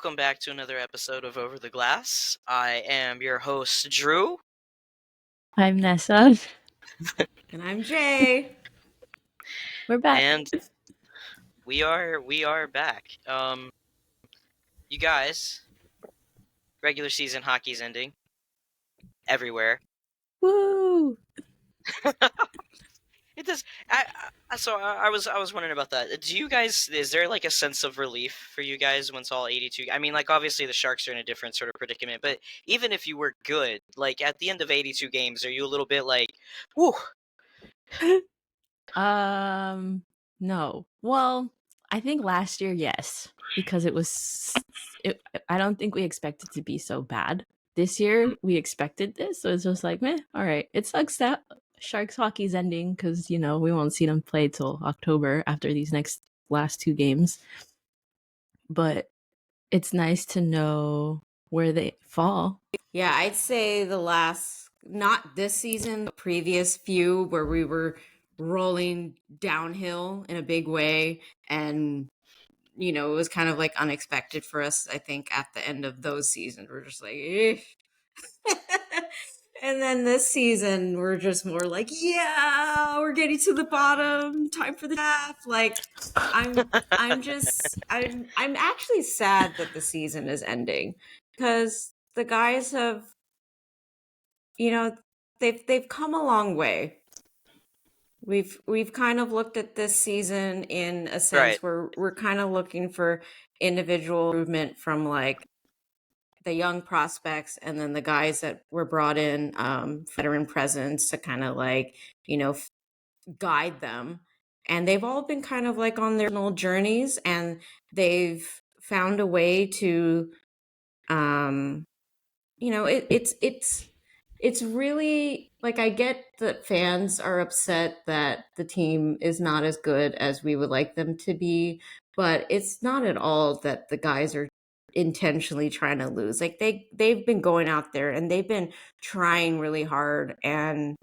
welcome back to another episode of Over the Glass. I am your host, Drew. I'm Nessa. And I'm Jay. We're back. And we are back. You guys, regular season hockey's ending everywhere. Woo! It does. I was wondering about that. Do you guys? Is there like a sense of relief for you guys once all 82? I mean, like obviously the Sharks are in a different sort of predicament, but even if you were good, like at the end of 82 games, are you a little bit like, whew? No. Well, I think last year, yes, because I don't think we expected to be so bad. This year, we expected this, so it's just like, meh, all right. It sucks that Sharks hockey's ending because, we won't see them play till October after these last two games. But it's nice to know where they fall. Yeah, I'd say not this season, the previous few where we were rolling downhill in a big way. And, it was kind of like unexpected for us, I think, at the end of those seasons. We're just like, eh. And then this season, we're just more like, yeah, we're getting to the bottom. Time for the draft. Like, I'm actually sad that the season is ending because the guys have, they've come a long way. We've kind of looked at this season in a sense where we're kind of looking for individual improvement from like the young prospects and then the guys that were brought in, veteran presence to kind of like, guide them. And they've all been kind of like on their little journeys and they've found a way to, it's really like, I get that fans are upset that the team is not as good as we would like them to be, but it's not at all that the guys are intentionally trying to lose. Like they've been going out there and they've been trying really hard, and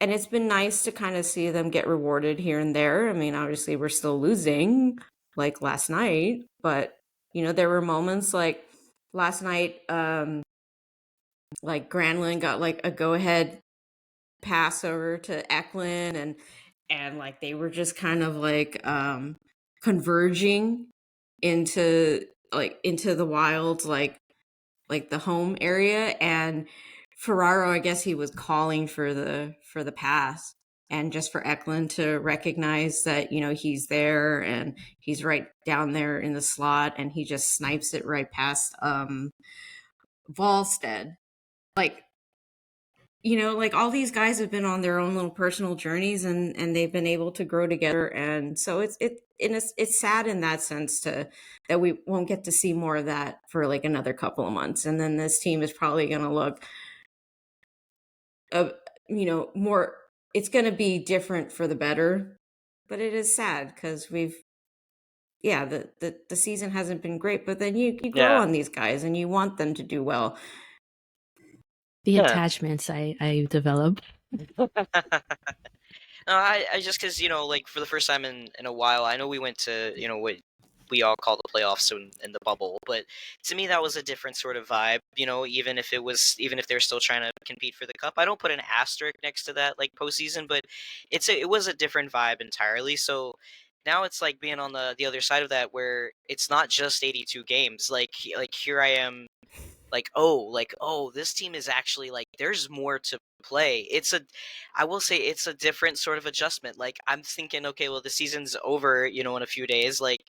it's been nice to kind of see them get rewarded here and there. I mean, obviously we're still losing like last night, but there were moments like last night, like Granlund got like a go ahead pass over to Eklund, and like they were just kind of like converging into the Wilds, like the home area. And Ferraro, I guess he was calling for the pass, and just for Eklund to recognize that he's there and he's right down there in the slot, and he just snipes it right past Volstead. Like, like all these guys have been on their own little personal journeys, and they've been able to grow together. And so it's sad in that sense that we won't get to see more of that for like another couple of months. And then this team is probably going to look, more, it's going to be different for the better, but it is sad because the season hasn't been great, but then you grow on these guys and you want them to do well. The attachments I developed. No, I just because like for the first time in a while, I know we went to what we all call the playoffs in the bubble, but to me that was a different sort of vibe. Even if they're still trying to compete for the cup, I don't put an asterisk next to that like postseason, but it was a different vibe entirely. So now it's like being on the other side of that, where it's not just 82 games. Like here I am. This team is actually like there's more to play. I will say it's a different sort of adjustment. Like I'm thinking, okay, well the season's over, in a few days, like,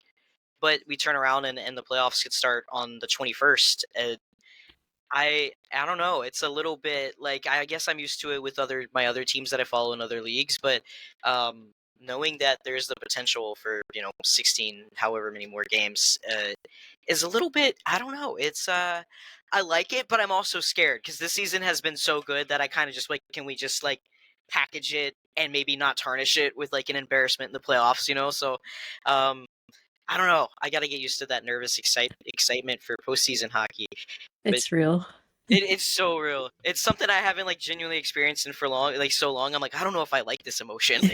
but we turn around and the playoffs could start on the 21st. I don't know. It's a little bit like I guess I'm used to it with my other teams that I follow in other leagues, but knowing that there's the potential for 16 however many more games is a little bit, I don't know. It's I like it, but I'm also scared because this season has been so good that I kind of just like, can we just like package it and maybe not tarnish it with like an embarrassment in the playoffs, So I don't know. I got to get used to that nervous excitement for postseason hockey. It's real. It's so real. It's something I haven't like genuinely experienced in so long. I'm like, I don't know if I like this emotion.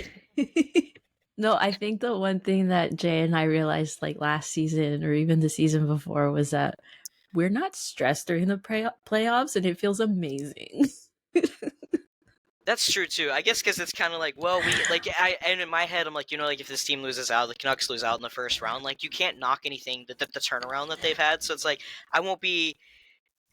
No, I think the one thing that Jay and I realized like last season or even the season before was that we're not stressed during the playoffs, and it feels amazing. That's true too. I guess because it's kind of like, well, and in my head, I'm like, like if this team loses out, the Canucks lose out in the first round, like you can't knock anything the turnaround that they've had. So it's like I won't be,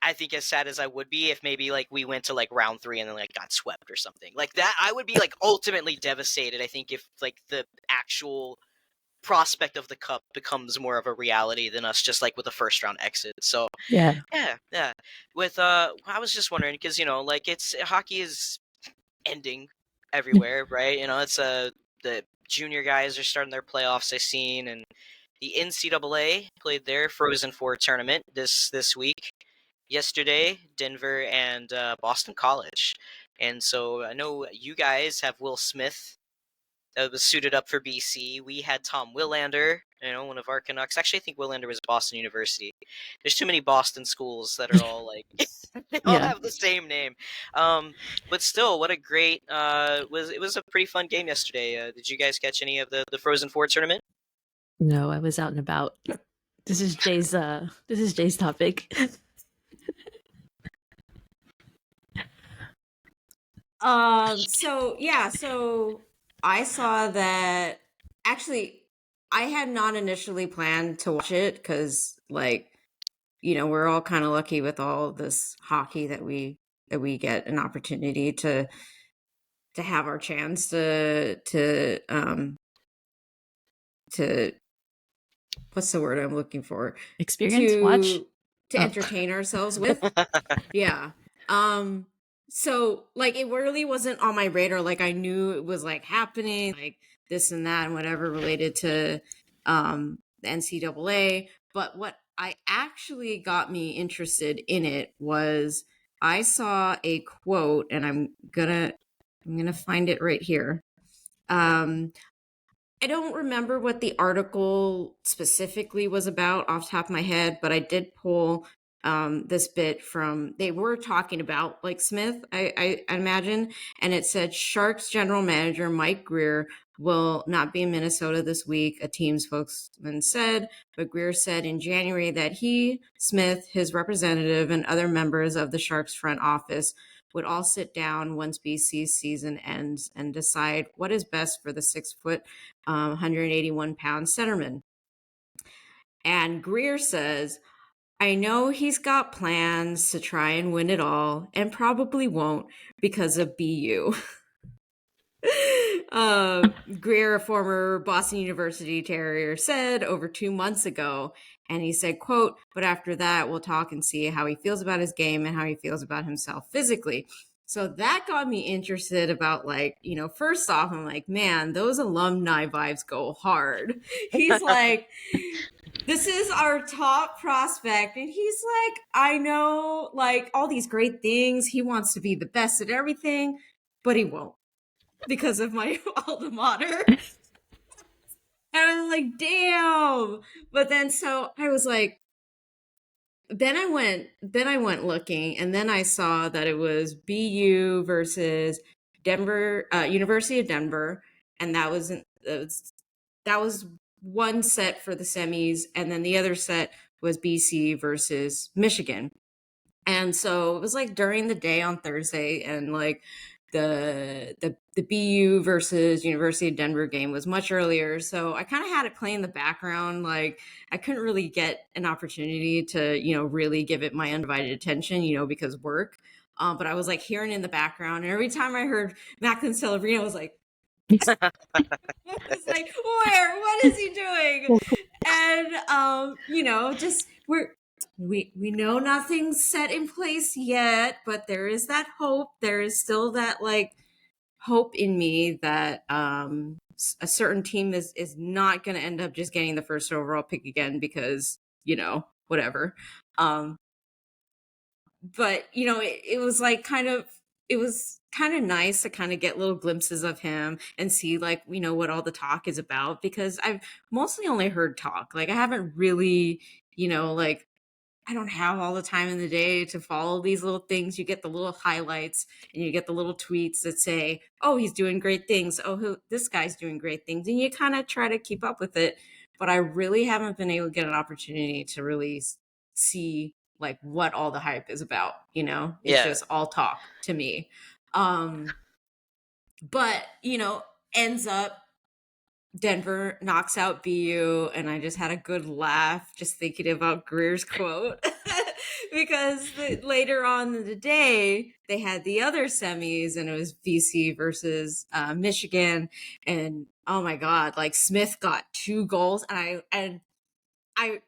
I think, as sad as I would be if maybe like we went to like round 3 and then like got swept or something like that. I would be like ultimately devastated. I think if like the actual prospect of the cup becomes more of a reality than us just like with a first round exit. So Yeah. yeah. With I was just wondering because like it's hockey is ending everywhere, right? It's the junior guys are starting their playoffs. I've seen, and the NCAA played their Frozen Four tournament this week. Yesterday, Denver and Boston College, and so I know you guys have Will Smith that was suited up for BC. We had Tom Willander, one of our Canucks. Actually, I think Willander was Boston University. There's too many Boston schools that are all like they all Yeah. have the same name. But still, what a great it was a pretty fun game yesterday. Did you guys catch any of the Frozen Four tournament? No, I was out and about. This is Jay's topic. So I saw that actually I had not initially planned to watch it because like, we're all kind of lucky with all this hockey that we get an opportunity to have our chance to what's the word I'm looking for? Experience? Watch? To Oh. entertain ourselves with. Yeah. So like it really wasn't on my radar. Like I knew it was like happening, like this and that and whatever related to the NCAA. But what I actually got me interested in it was I saw a quote, and I'm gonna find it right here. I don't remember what the article specifically was about off the top of my head, but I did pull this bit from, they were talking about like Smith, I imagine, and it said Sharks general manager Mike Greer will not be in Minnesota this week, a team spokesman said, but Greer said in January that he, Smith, his representative, and other members of the Sharks front office would all sit down once BC's season ends and decide what is best for the 6-foot, 181-pound centerman. And Greer says, I know he's got plans to try and win it all and probably won't because of BU. Greer, a former Boston University Terrier, said over 2 months ago, and he said, quote, but after that, we'll talk and see how he feels about his game and how he feels about himself physically. So that got me interested about like, first off, I'm like, man, those alumni vibes go hard. He's like, this is our top prospect. And he's like, I know like all these great things. He wants to be the best at everything, but he won't because of my alma mater. And I was like, damn. But then so I was like, then I went looking, and then I saw that it was BU versus Denver, University of Denver, and that was one set for the semis, and then the other set was BC versus Michigan. And so it was like during the day on Thursday, and like the BU versus University of Denver game was much earlier. So I kind of had it play in the background. Like I couldn't really get an opportunity to, really give it my undivided attention, because work. But I was like hearing in the background, and every time I heard Macklin Celebrino, I was like, I was like, where? What is he doing? And just we know nothing's set in place yet, but there is that hope. There is still that like hope in me that a certain team is not going to end up just getting the first overall pick again because whatever. But it was like it was kind of nice to kind of get little glimpses of him and see like what all the talk is about, because I've mostly only heard talk. Like I haven't really like I don't have all the time in the day to follow these little things. You get the little highlights and you get the little tweets that say, oh, he's doing great things. Oh, this guy's doing great things. And you kind of try to keep up with it. But I really haven't been able to get an opportunity to really see like what all the hype is about. You know, it's Yeah. just all talk to me. But, you know, ends up Denver knocks out BU, and I just had a good laugh just thinking about Greer's quote because later on in the day they had the other semis, and it was BC versus Michigan, and oh my god, like Smith got 2 goals, and I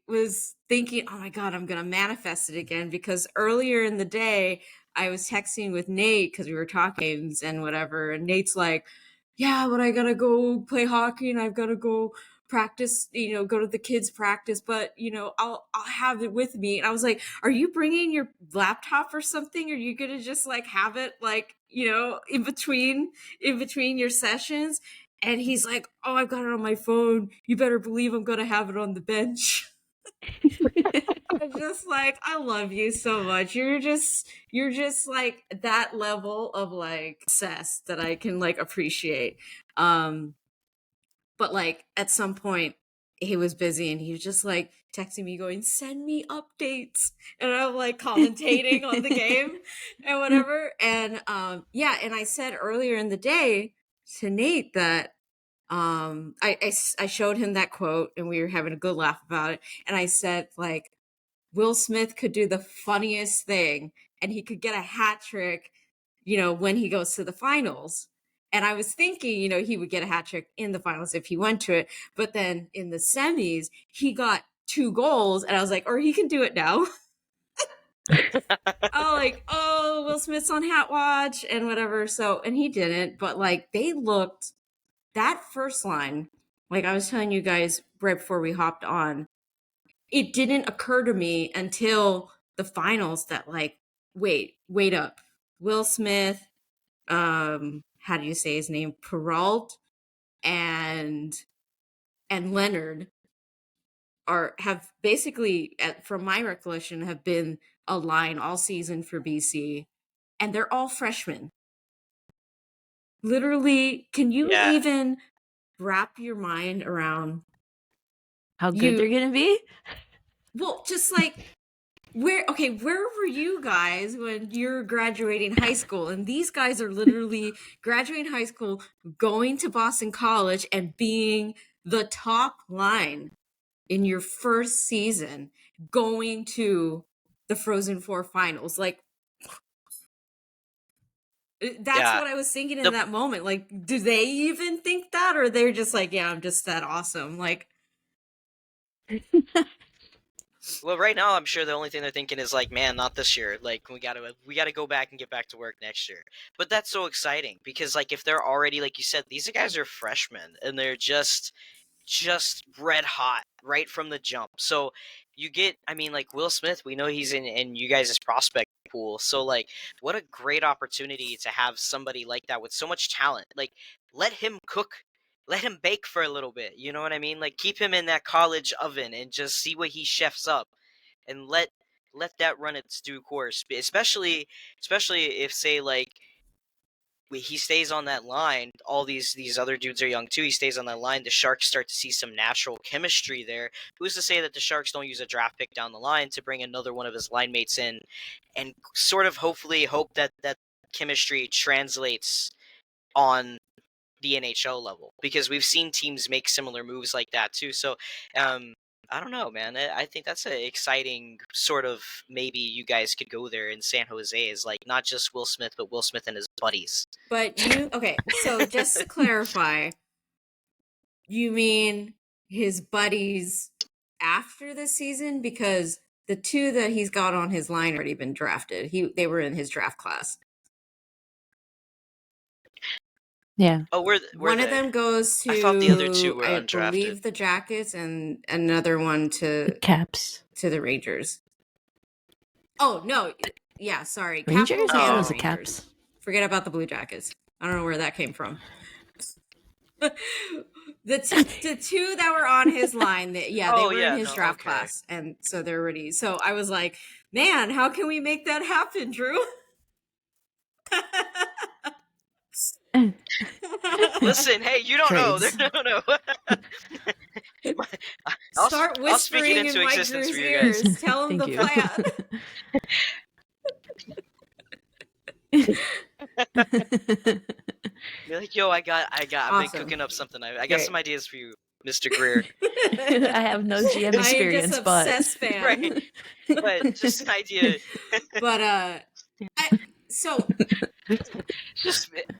was thinking, oh my god, I'm gonna manifest it again because earlier in the day I was texting with Nate because we were talking and whatever, and Nate's like, yeah, but I gotta go play hockey and I've gotta go practice, you know, go to the kids' practice, but you know, I'll have it with me. And I was like, are you bringing your laptop or something? Are you gonna just like have it like, you know, in between your sessions? And he's like, oh, I've got it on my phone. You better believe I'm gonna have it on the bench. I'm just like, I love you so much. You're just like that level of like obsessed that I can like appreciate. But like at some point he was busy and he was just like texting me going, send me updates. And I'm like commentating on the game and whatever. And yeah, and I said earlier in the day to Nate that I showed him that quote and we were having a good laugh about it. And I said like, Will Smith could do the funniest thing and he could get a hat trick, you know, when he goes to the finals. And I was thinking, you know, he would get a hat trick in the finals if he went to it. But then in the semis, he got 2 goals. And I was like, or he can do it now. Oh, like, oh, Will Smith's on Hat Watch and whatever. So, and he didn't. But like, they looked, that first line, like I was telling you guys right before we hopped on, it didn't occur to me until the finals that like, wait up. Will Smith, how do you say his name? Peralt and Leonard have basically, from my recollection, have been a line all season for BC, and they're all freshmen. Literally, can you Yeah. even wrap your mind around how good they're gonna be? Well, just like where were you guys when you're graduating high school? And these guys are literally graduating high school, going to Boston College and being the top line in your first season, going to the Frozen Four finals. Like that's Yeah. what I was thinking in that moment. Like, do they even think that, or they're just like, yeah, I'm just that awesome? Like, Well, right now I'm sure the only thing they're thinking is like, man, not this year. Like we gotta go back and get back to work next year. But that's so exciting because like if they're already, like you said, these guys are freshmen and they're just red hot right from the jump. So you get, I mean, like Will Smith, we know he's in you guys' prospect pool. So like, what a great opportunity to have somebody like that with so much talent. Like, let him cook, let him bake for a little bit. You know what I mean? Like, keep him in that college oven and just see what he chefs up, and let that run its due course. Especially if say like he stays on that line, all these other dudes are young too, he stays on that line, the Sharks start to see some natural chemistry there. Who's to say that the Sharks don't use a draft pick down the line to bring another one of his line mates in and sort of hopefully hope that that chemistry translates on the NHL level, because we've seen teams make similar moves like that too. So I don't know, man. I think that's an exciting sort of, maybe you guys could go there in San Jose, is like not just Will Smith, but Will Smith and his buddies. but okay, so just to clarify, you mean his buddies after the season? Because the 2 that he's got on his line already been drafted. They were in his draft class. Yeah. Oh, were One they? of them goes to, I thought the other 2 were I undrafted. believe, the Jackets, and another one to Caps. to the Rangers. Oh no, yeah, sorry, Rangers? Capitals I thought and it was the the Rangers. Caps. Forget about the Blue Jackets. I don't know where that came from. The two that were on his line, they Oh, were in yeah, his no, draft okay. class, and so they're ready. So I was like, man, how can we make that happen, Drew? Listen, hey, you don't know. Trades. No. Start I'll speak it whispering in into Mike existence for Drew's you guys. ears. Tell him Thank the you. plan. Be like, yo, I've been Awesome. cooking up something. I got Great. some ideas for you, Mr. Greer. I have no GM I am experience, just but obsessed fan. Right. But just an idea. But so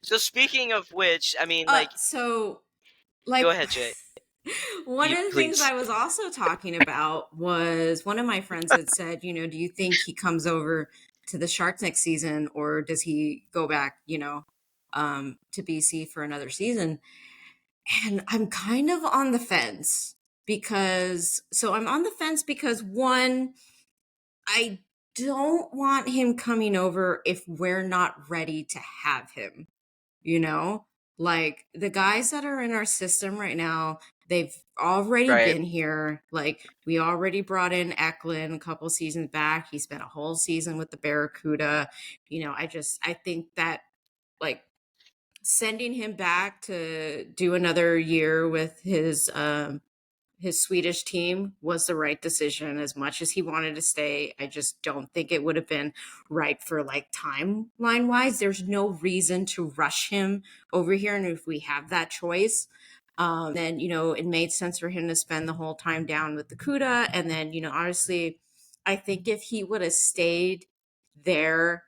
So speaking of which, I mean, so like go ahead, Jay. one of the things Please. I was also talking about was one of my friends had said, do you think he comes over to the Sharks next season, or does he go back, to BC for another season? And I'm kind of on the fence because one, I don't want him coming over if we're not ready to have him. Like the guys that are in our system right now, they've already Right. been here. Like we already brought in Eklund a couple seasons back. He spent a whole season with the Barracuda. I think that like sending him back to do another year with his Swedish team was the right decision. As much as he wanted to stay, I just don't think it would have been right for like timeline wise. There's no reason to rush him over here. And if we have that choice, then, it made sense for him to spend the whole time down with the CUDA. And then, honestly, I think if he would have stayed there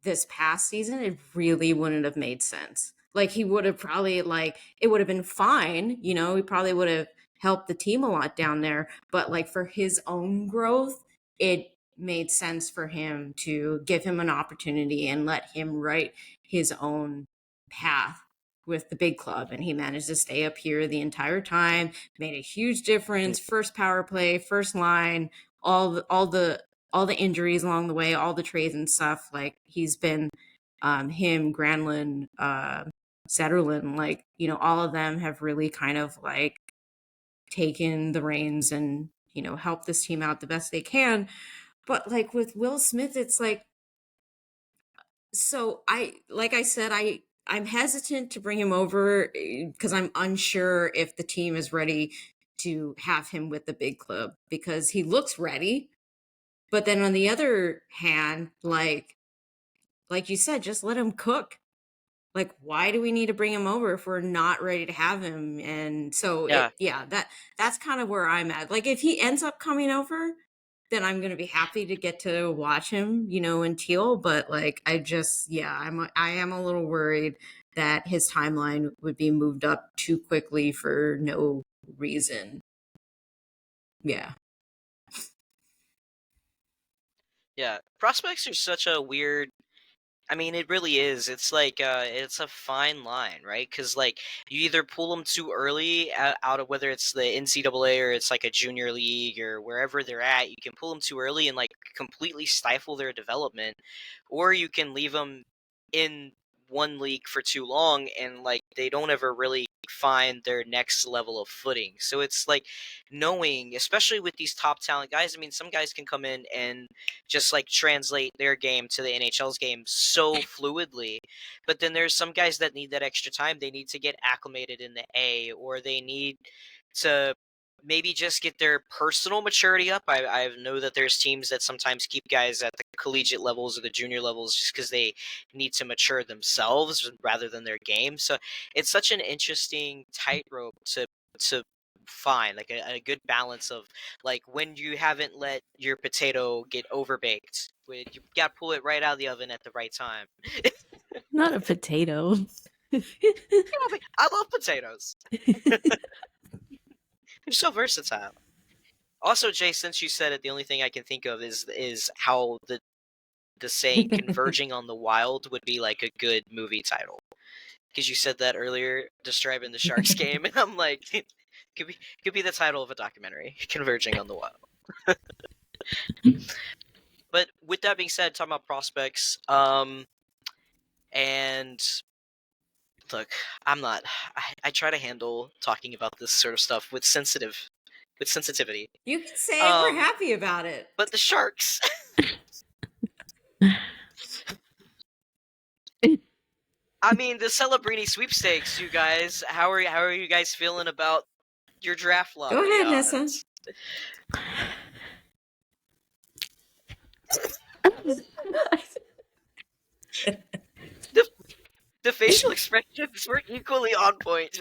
this past season, it really wouldn't have made sense. Like he would have probably it would have been fine, he probably would have helped the team a lot down there, but like for his own growth, it made sense for him to give him an opportunity and let him write his own path with the big club. And he managed to stay up here the entire time, made a huge difference. First power play, first line, all the injuries along the way, all the trades and stuff. Like he's been him, Granlund, Zetterlund, all of them have really kind of like taken the reins and, help this team out the best they can. But like with Will Smith, it's like, so I'm hesitant to bring him over because I'm unsure if the team is ready to have him with the big club, because he looks ready. But then on the other hand, like you said, just let him cook. Like, why do we need to bring him over if we're not ready to have him? And so that's kind of where I'm at. Like if he ends up coming over, then I'm going to be happy to get to watch him, in Teal. But like, I am a little worried that his timeline would be moved up too quickly for no reason. Yeah. Yeah, prospects are such a weird. I mean, it really is. It's like it's a fine line, right? Because like you either pull them too early out of whether it's the NCAA or it's like a junior league or wherever they're at. You can pull them too early and like completely stifle their development, or you can leave them in one league for too long and like they don't ever really find their next level of footing. So it's like knowing, especially with these top talent guys. I mean, some guys can come in and just like translate their game to the NHL's game so fluidly. But then there's some guys that need that extra time. They need to get acclimated in the A, or they need to maybe just get their personal maturity up. I know that there's teams that sometimes keep guys at the collegiate levels or the junior levels just because they need to mature themselves rather than their game. So it's such an interesting tightrope to find, like a good balance of like when you haven't let your potato get overbaked. You gotta pull it right out of the oven at the right time. not a potato. I love potatoes. They're so versatile. Also, Jay, since you said it, the only thing I can think of is how the saying "converging on the wild" would be like a good movie title. Because you said that earlier, describing the Sharks game, and I'm like, could be the title of a documentary, "Converging on the Wild." But with that being said, talking about prospects, and look, I'm not. I try to handle talking about this sort of stuff with sensitivity. You can say we're happy about it. But the Sharks. I mean, the Celebrini sweepstakes, you guys. How are you guys feeling about your draft lottery? Go ahead, Nessa. The facial expressions were equally on point.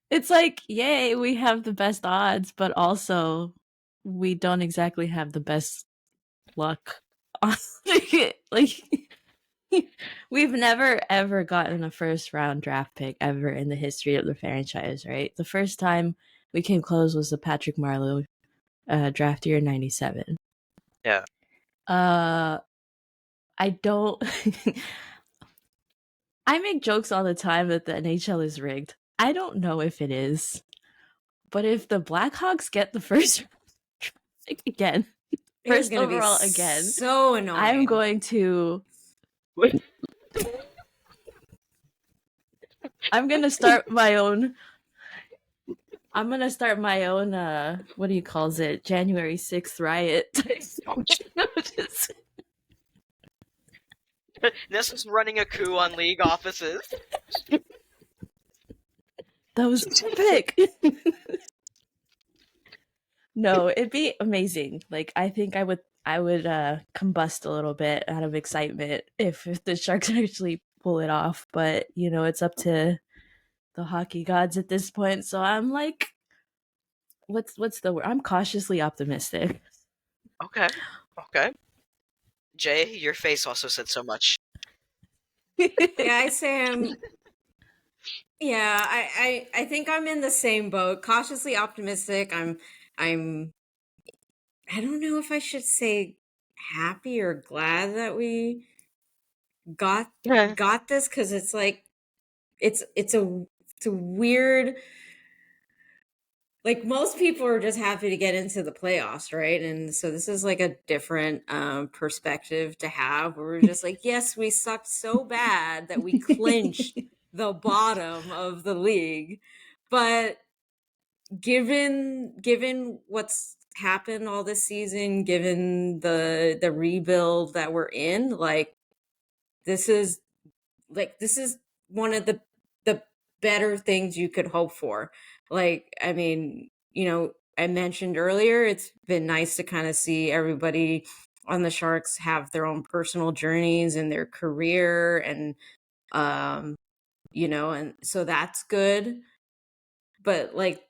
It's like, yay, we have the best odds, but also we don't exactly have the best luck. Like, we've never ever gotten a first round draft pick ever in the history of the franchise, right? The first time we came close was the Patrick Marleau draft year '97. Yeah. I don't. I make jokes all the time that the NHL is rigged. I don't know if it is, but if the Blackhawks get the first pick again, first overall again, so annoying. I'm going to. I'm gonna start my own. I'm gonna start my own. What do you calls it? January 6th riot. Nessa's running a coup on league offices. That was epic. No, it'd be amazing. Like, I think I would combust a little bit out of excitement if the Sharks actually pull it off. But it's up to the hockey gods at this point. So I'm like, what's the word? I'm cautiously optimistic. Okay. Jay, your face also said so much. Yeah, I say yeah, I think I'm in the same boat. Cautiously optimistic. I don't know if I should say happy or glad that we got this, because it's like it's a weird, like, most people are just happy to get into the playoffs, right? And so this is like a different perspective to have, where we're just like, yes, we sucked so bad that we clinched the bottom of the league, but given what's happened all this season, given the rebuild that we're in, like, this is one of the better things you could hope for. Like, I mean, I mentioned earlier, it's been nice to kind of see everybody on the Sharks have their own personal journeys in their career, and and so that's good. But like,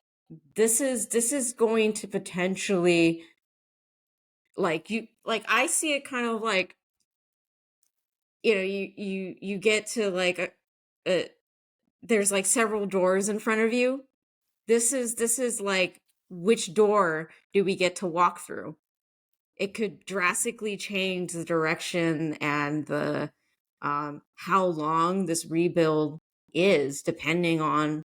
this is going to potentially, like, I see it kind of like, you get to like there's like several doors in front of you. This is like, which door do we get to walk through? It could drastically change the direction and the how long this rebuild is, depending on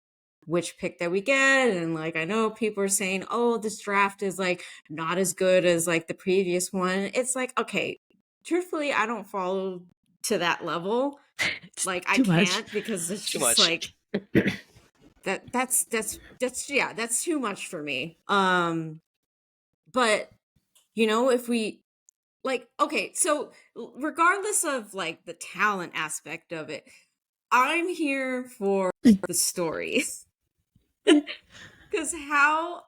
which pick that we get. And like, I know people are saying, oh, this draft is like not as good as like the previous one. It's like, okay, truthfully, I don't follow to that level. Like, I can't, because it's just like that's too much for me. But if we, like, okay, so regardless of like the talent aspect of it, I'm here for the story. Because how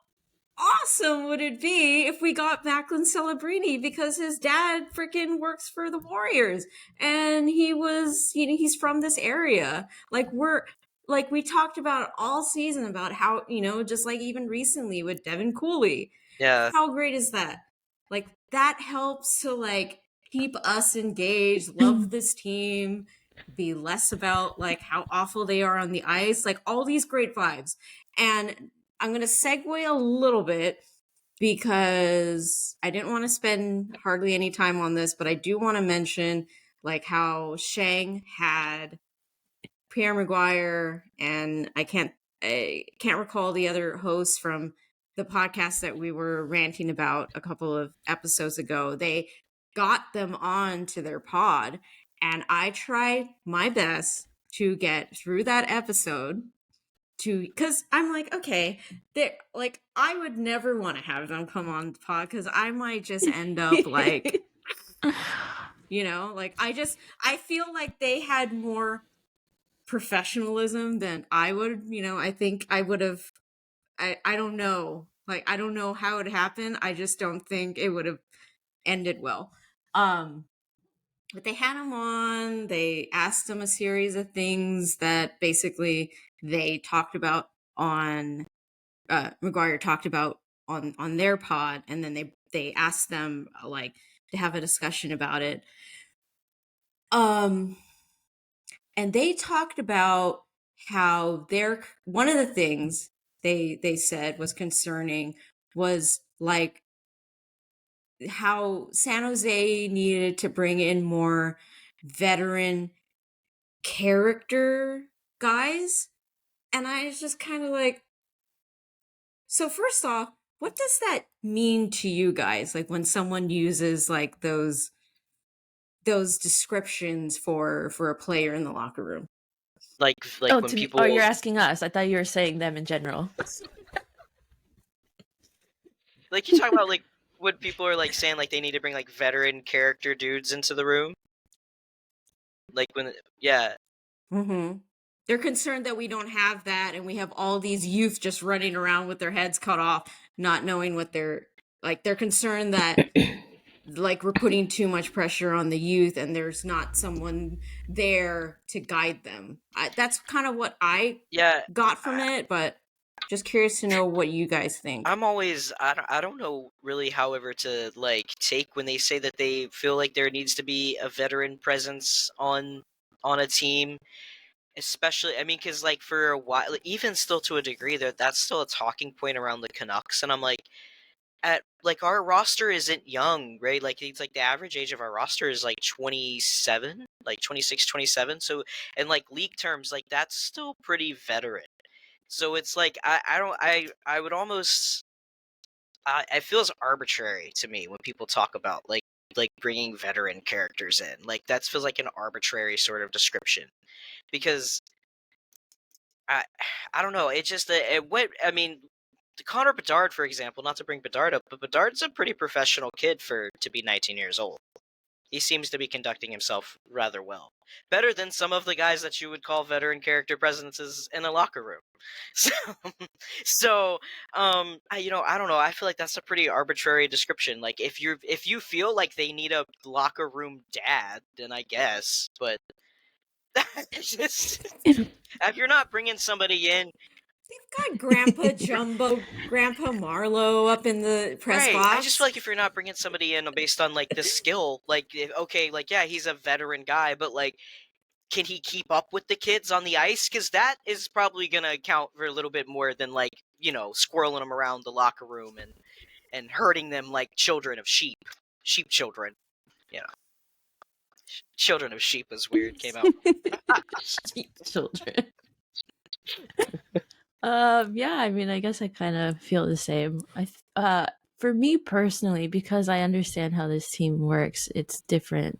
awesome would it be if we got Macklin Celebrini, because his dad freaking works for the Warriors, and he's from this area. Like, we talked about all season about how, just like even recently with Devin Cooley. Yeah. How great is that? Like, that helps to like keep us engaged, love this team, be less about like how awful they are on the ice, like all these great vibes. And I'm going to segue a little bit, because I didn't want to spend hardly any time on this, but I do want to mention like how Shang had Pierre Maguire, and I can't recall the other hosts from the podcast that we were ranting about a couple of episodes ago. They got them on to their pod, And I tried my best to get through that episode because I'm like, okay, like I would never want to have them come on the pod because I might just end up like, like I feel like they had more professionalism than I would. I think I would have. I don't know. Like I don't know how it happened. I just don't think it would have ended well. But they had him on. They asked him a series of things that basically they talked about on McGuire talked about on their pod, and then they asked them like to have a discussion about it. And they talked about how one of the things they said was concerning was like how San Jose needed to bring in more veteran character guys. And I was just kind of like, so first off, what does that mean to you guys? Like when someone uses like those descriptions for a player in the locker room. Like Oh, when to me. people. Oh, you're asking us. I thought you were saying them in general. Like you talk about like when people are like saying like they need to bring like veteran character dudes into the room. Like when Mm-hmm. They're concerned that we don't have that, and we have all these youth just running around with their heads cut off, not knowing what they're like. They're concerned that like we're putting too much pressure on the youth, and there's not someone there to guide them. That's kind of what I got from it, but just curious to know what you guys think. I'm always I don't know really however to like take when they say that they feel like there needs to be a veteran presence on a team, especially I mean cuz like for a while even still to a degree that's still a talking point around the Canucks, and I'm like at like our roster isn't young, right? Like it's like the average age of our roster is like 27, like 26, 27. So in like league terms like that's still pretty veteran. So it's like I don't I would almost it feels arbitrary to me when people talk about like bringing veteran characters in. Like that feels like an arbitrary sort of description because I I don't know. It just it went. I mean, Connor Bedard, for example, not to bring Bedard up, but Bedard's a pretty professional kid to be 19 years old. He seems to be conducting himself rather well. Better than some of the guys that you would call veteran character presences in a locker room. So, I don't know. I feel like that's a pretty arbitrary description. Like, if you feel like they need a locker room dad, then I guess. But it's just if you're not bringing somebody in. They've got Grandpa Jumbo, Grandpa Marlowe up in the press box. I just feel like if you're not bringing somebody in based on like the skill, like okay, like yeah, he's a veteran guy, but like, can he keep up with the kids on the ice? Because that is probably gonna account for a little bit more than like squirreling them around the locker room and hurting them like children of sheep children. Children of sheep was weird. Came out. Sheep children. Yeah, I mean, I guess I kind of feel the same. For me personally, because I understand how this team works, it's different.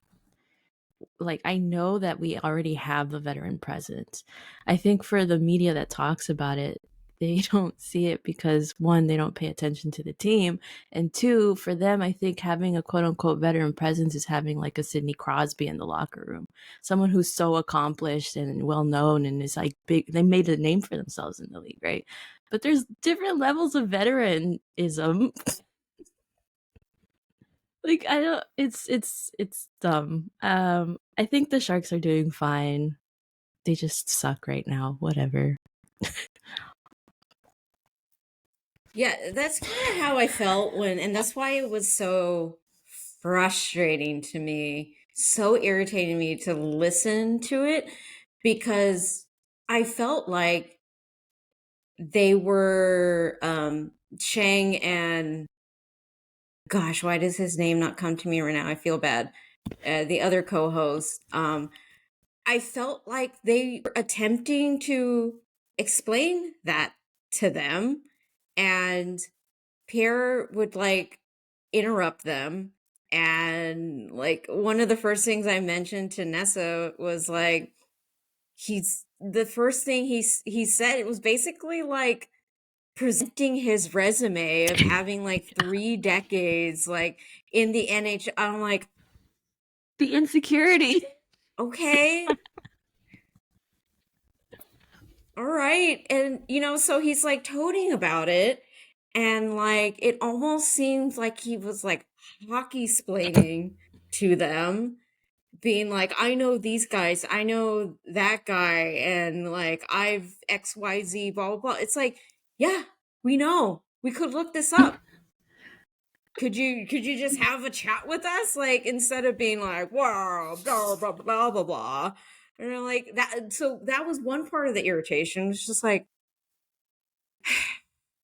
Like, I know that we already have a veteran presence. I think for the media that talks about it, they don't see it because one, they don't pay attention to the team, and two, for them, I think having a quote unquote veteran presence is having like a Sidney Crosby in the locker room, someone who's so accomplished and well known and is like big. They made a name for themselves in the league, right? But there's different levels of veteranism. Like I don't. It's dumb. I think the Sharks are doing fine. They just suck right now. Whatever. Yeah, that's kind of how I felt and that's why it was so frustrating to me, so irritating me to listen to it, because I felt like they were Chang and gosh, why does his name not come to me right now? I feel bad. The other co-host, I felt like they were attempting to explain that to them, and Pierre would like interrupt them And like one of the first things I mentioned to Nessa was like, the first thing he said, it was basically like presenting his resume of having like 3 decades like in the NHL. I'm like, The insecurity. okay. All right. And so he's like toting about it, and like it almost seems like he was like hockey splaining to them, being like, I know these guys, I know that guy, and like I've XYZ, blah blah blah. It's like, yeah, we know. We could look this up. Could you just have a chat with us? Like, instead of being like, wow, blah blah blah blah blah. And like that, so that was one part of the irritation. It's just like,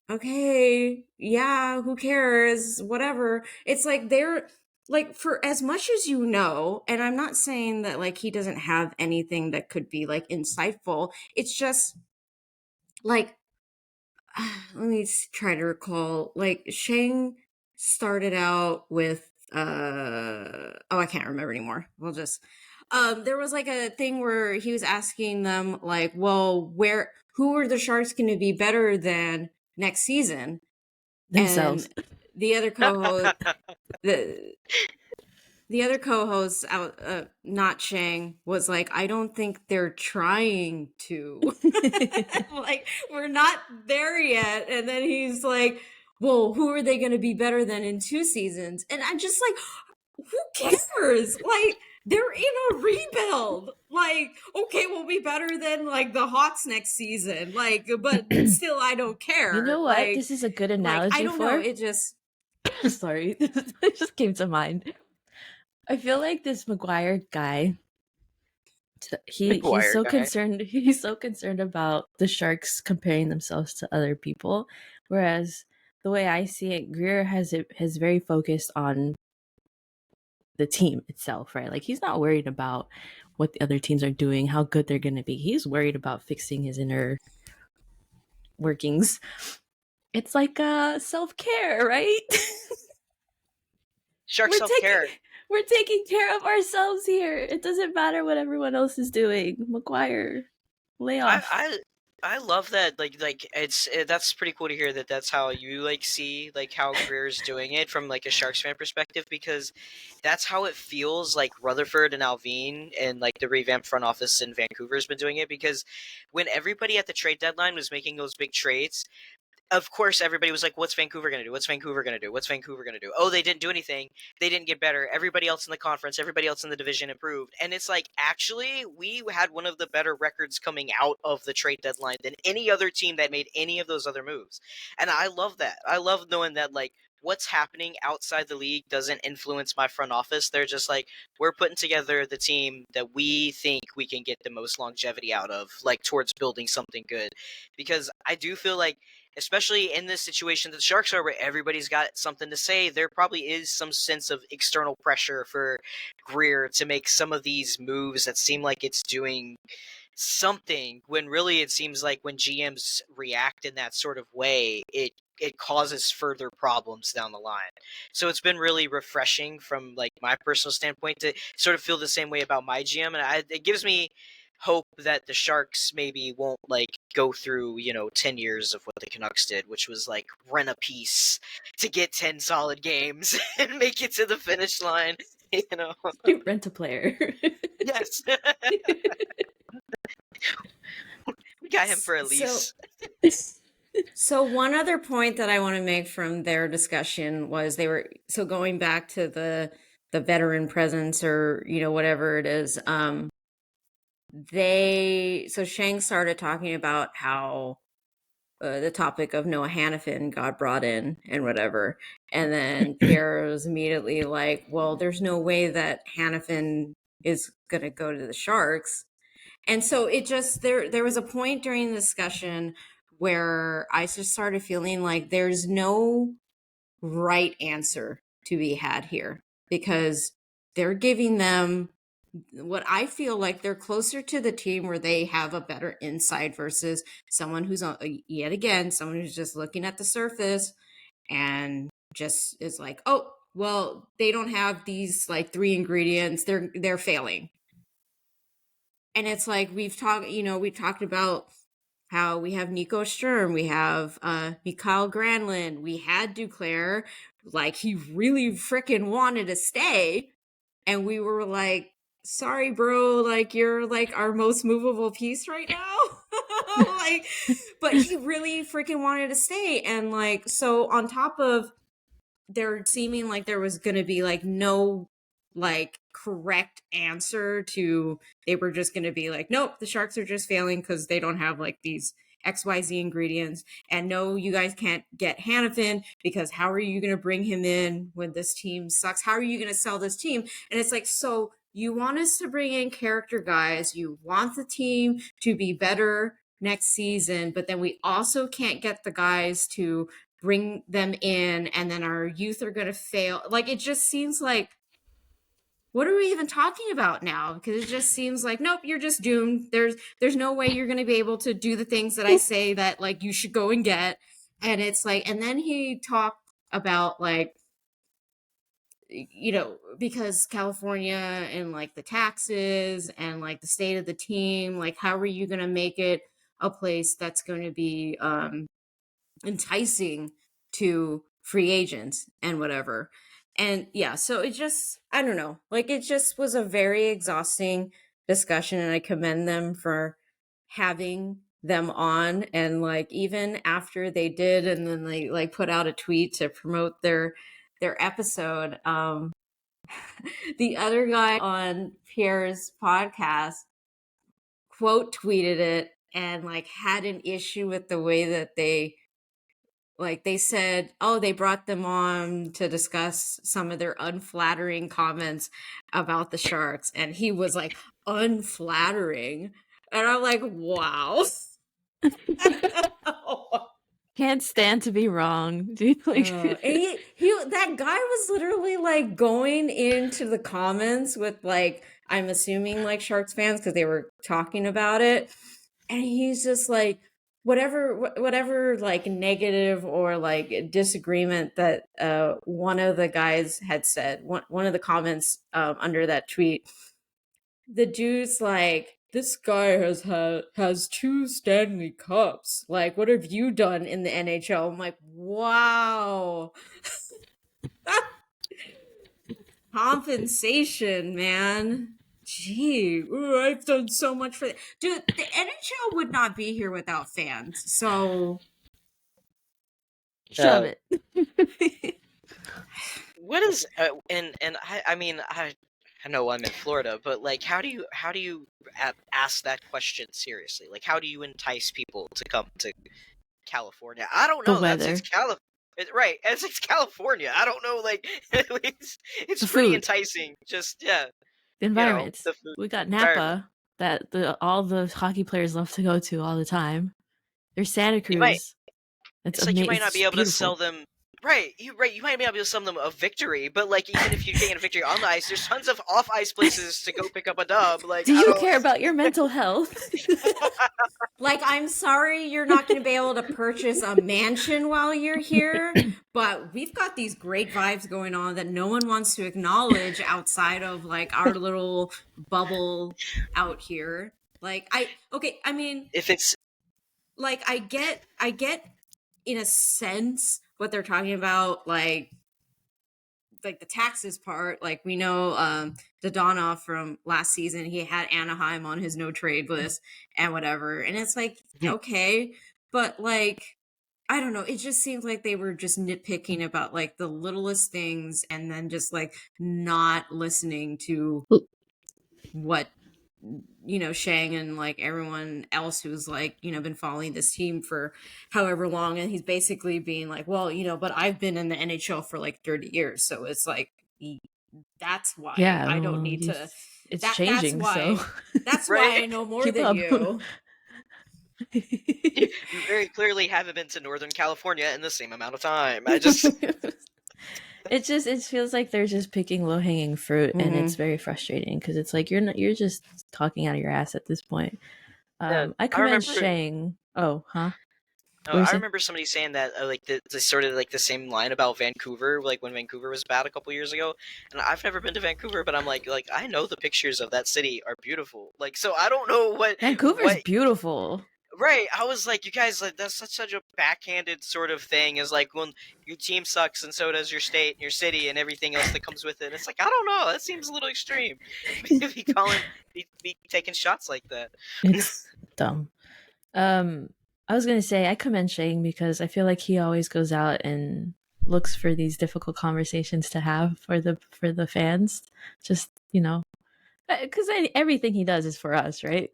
okay, yeah, who cares? Whatever. It's like they're like, for as much as and I'm not saying that like he doesn't have anything that could be like insightful. It's just like, let me try to recall. Like Shang started out with I can't remember anymore. We'll just there was like a thing where he was asking them like, well, who are the Sharks going to be better than next season? Themselves. And the other co-host, the other co-host, not Shang, was like, I don't think they're trying to. Like, we're not there yet. And then he's like, well, who are they going to be better than in 2 seasons? And I'm just like, who cares? Like, they're in a rebuild. Like, okay, we'll be better than like the Hawks next season. Like, but still, I don't care. You know what? Like, This is a good analogy I don't know. It just, sorry, it just came to mind. I feel like this McGuire guy, he's so concerned. He's so concerned about the Sharks comparing themselves to other people, whereas the way I see it, Greer has very focused on the team itself, right? Like he's not worried about what the other teams are doing, how good they're going to be. He's worried about fixing his inner workings. It's like self-care, right? Shark self-care. We're taking care of ourselves here. It doesn't matter what everyone else is doing. McGuire, lay off. I love that. Like that's pretty cool to hear that. That's how you like see like how Greer's doing it from like a Sharks fan perspective, because that's how it feels like Rutherford and Alvin and like the revamped front office in Vancouver has been doing it. Because when everybody at the trade deadline was making those big trades, of course, everybody was like, what's Vancouver going to do? What's Vancouver going to do? What's Vancouver going to do? Oh, they didn't do anything. They didn't get better. Everybody else in the conference, everybody else in the division improved. And it's like, actually, we had one of the better records coming out of the trade deadline than any other team that made any of those other moves. And I love that. I love knowing that, like, what's happening outside the league doesn't influence my front office. They're just like, we're putting together the team that we think we can get the most longevity out of, like, towards building something good. Because I do feel like, especially in this situation that the Sharks are, where everybody's got something to say, there probably is some sense of external pressure for Greer to make some of these moves that seem like it's doing something, when really it seems like when GMs react in that sort of way, it causes further problems down the line. So it's been really refreshing from like my personal standpoint to sort of feel the same way about my GM, and it gives me hope that the Sharks maybe won't like go through 10 years of what the Canucks did, which was like rent a piece to get 10 solid games and make it to the finish line. Rent a player. Yes. We got him for a lease. So one other point that I want to make from their discussion was going back to the veteran presence, or whatever it is. Shang started talking about how the topic of Noah Hannafin got brought in and whatever, and then Pierre was immediately like, well, there's no way that Hannafin is going to go to the Sharks. And so it just, there was a point during the discussion where I just started feeling like there's no right answer to be had here, because they're giving them what I feel like they're closer to the team where they have a better insight versus someone who's someone who's just looking at the surface and just is like, oh, well, they don't have these like 3 ingredients. They're failing. And it's like we've talked about how we have Nico Sturm, we have Mikhail Granlund, we had Duclair, like he really freaking wanted to stay, and we were like, sorry bro, like you're like our most movable piece right now. Like, but he really freaking wanted to stay. And like, so on top of there seeming like there was going to be like no like correct answer to, they were just going to be like, nope, the Sharks are just failing because they don't have like these XYZ ingredients, and no, you guys can't get Hannafin because how are you going to bring him in when this team sucks? How are you going to sell this team? And it's like, so you want us to bring in character guys, you want the team to be better next season, but then we also can't get the guys to bring them in, and then our youth are going to fail. Like, it just seems like, what are we even talking about now? Because it just seems like, nope, you're just doomed. There's no way you're going to be able to do the things that I say that like you should go and get. And it's like, and then he talked about like, because California and like the taxes and like the state of the team, like how are you going to make it a place that's going to be enticing to free agents and whatever. And yeah, so it just, I don't know, like it just was a very exhausting discussion, and I commend them for having them on. And like even after they did, and then they like put out a tweet to promote their episode, the other guy on Pierre's podcast quote tweeted it and like had an issue with the way that they said, oh, they brought them on to discuss some of their unflattering comments about the Sharks. And he was like, unflattering. And I'm like, wow. Can't stand to be wrong. That guy was literally like going into the comments with like, I'm assuming like Sharks fans because they were talking about it. And he's just like, whatever like negative or like disagreement that one of the guys had said, one of the comments under that tweet, the dude's like, this guy has 2 Stanley Cups. Like, what have you done in the NHL? I'm like, wow. Compensation, man. Gee, ooh, I've done so much for that. Dude, the NHL would not be here without fans. So shove it. What is and I mean I know I'm in Florida, but like how do you ask that question seriously? Like how do you entice people to come to California? I don't The know. weather. Right, as it's California. I don't know. Like it's The pretty food. enticing. Just The environments. the food, We got environment. Napa that all the hockey players love to go to all the time. There's Santa Cruz. It's like you might not be able to beautiful. sell them. Right, you might not be able to sell them a victory, but like even if you gain a victory on the ice, there's tons of off ice places to go pick up a dub. Like Do you care about your mental health? like, I'm sorry you're not going to be able to purchase a mansion while you're here, but we've got these great vibes going on that no one wants to acknowledge outside of like our little bubble out here. Like I mean, if it's like I get in a sense what they're talking about, like the taxes part. Like we know Dodonov from last season, he had Anaheim on his no trade list and whatever, and it's like, okay, but like I don't know, it just seems like they were just nitpicking about like the littlest things and then just like not listening to what Shang and like everyone else who's like been following this team for however long, and he's basically being like, well, but I've been in the NHL for like 30 years, so it's like that's why I don't need to. It's changing. That's right? why I know more than you. You very clearly haven't been to Northern California in the same amount of time. I just it feels like they're just picking low hanging fruit, and it's very frustrating because it's like you're just talking out of your ass at this point. I commend Shang. Oh, huh? No, What were you I saying? remember somebody saying that like the sort of like the same line about Vancouver, like when Vancouver was bad a couple years ago. And I've never been to Vancouver, but I'm like I know the pictures of that city are beautiful. Like so, I don't know Vancouver's what beautiful. Right, I was like, you guys, like that's such a backhanded sort of thing. Is like when your team sucks and so does your state and your city and everything else that comes with it. It's like I don't know, that seems a little extreme. Be taking shots like that. It's dumb. I was gonna say I commend Shane because I feel like he always goes out and looks for these difficult conversations to have for the fans. Just because everything he does is for us, right?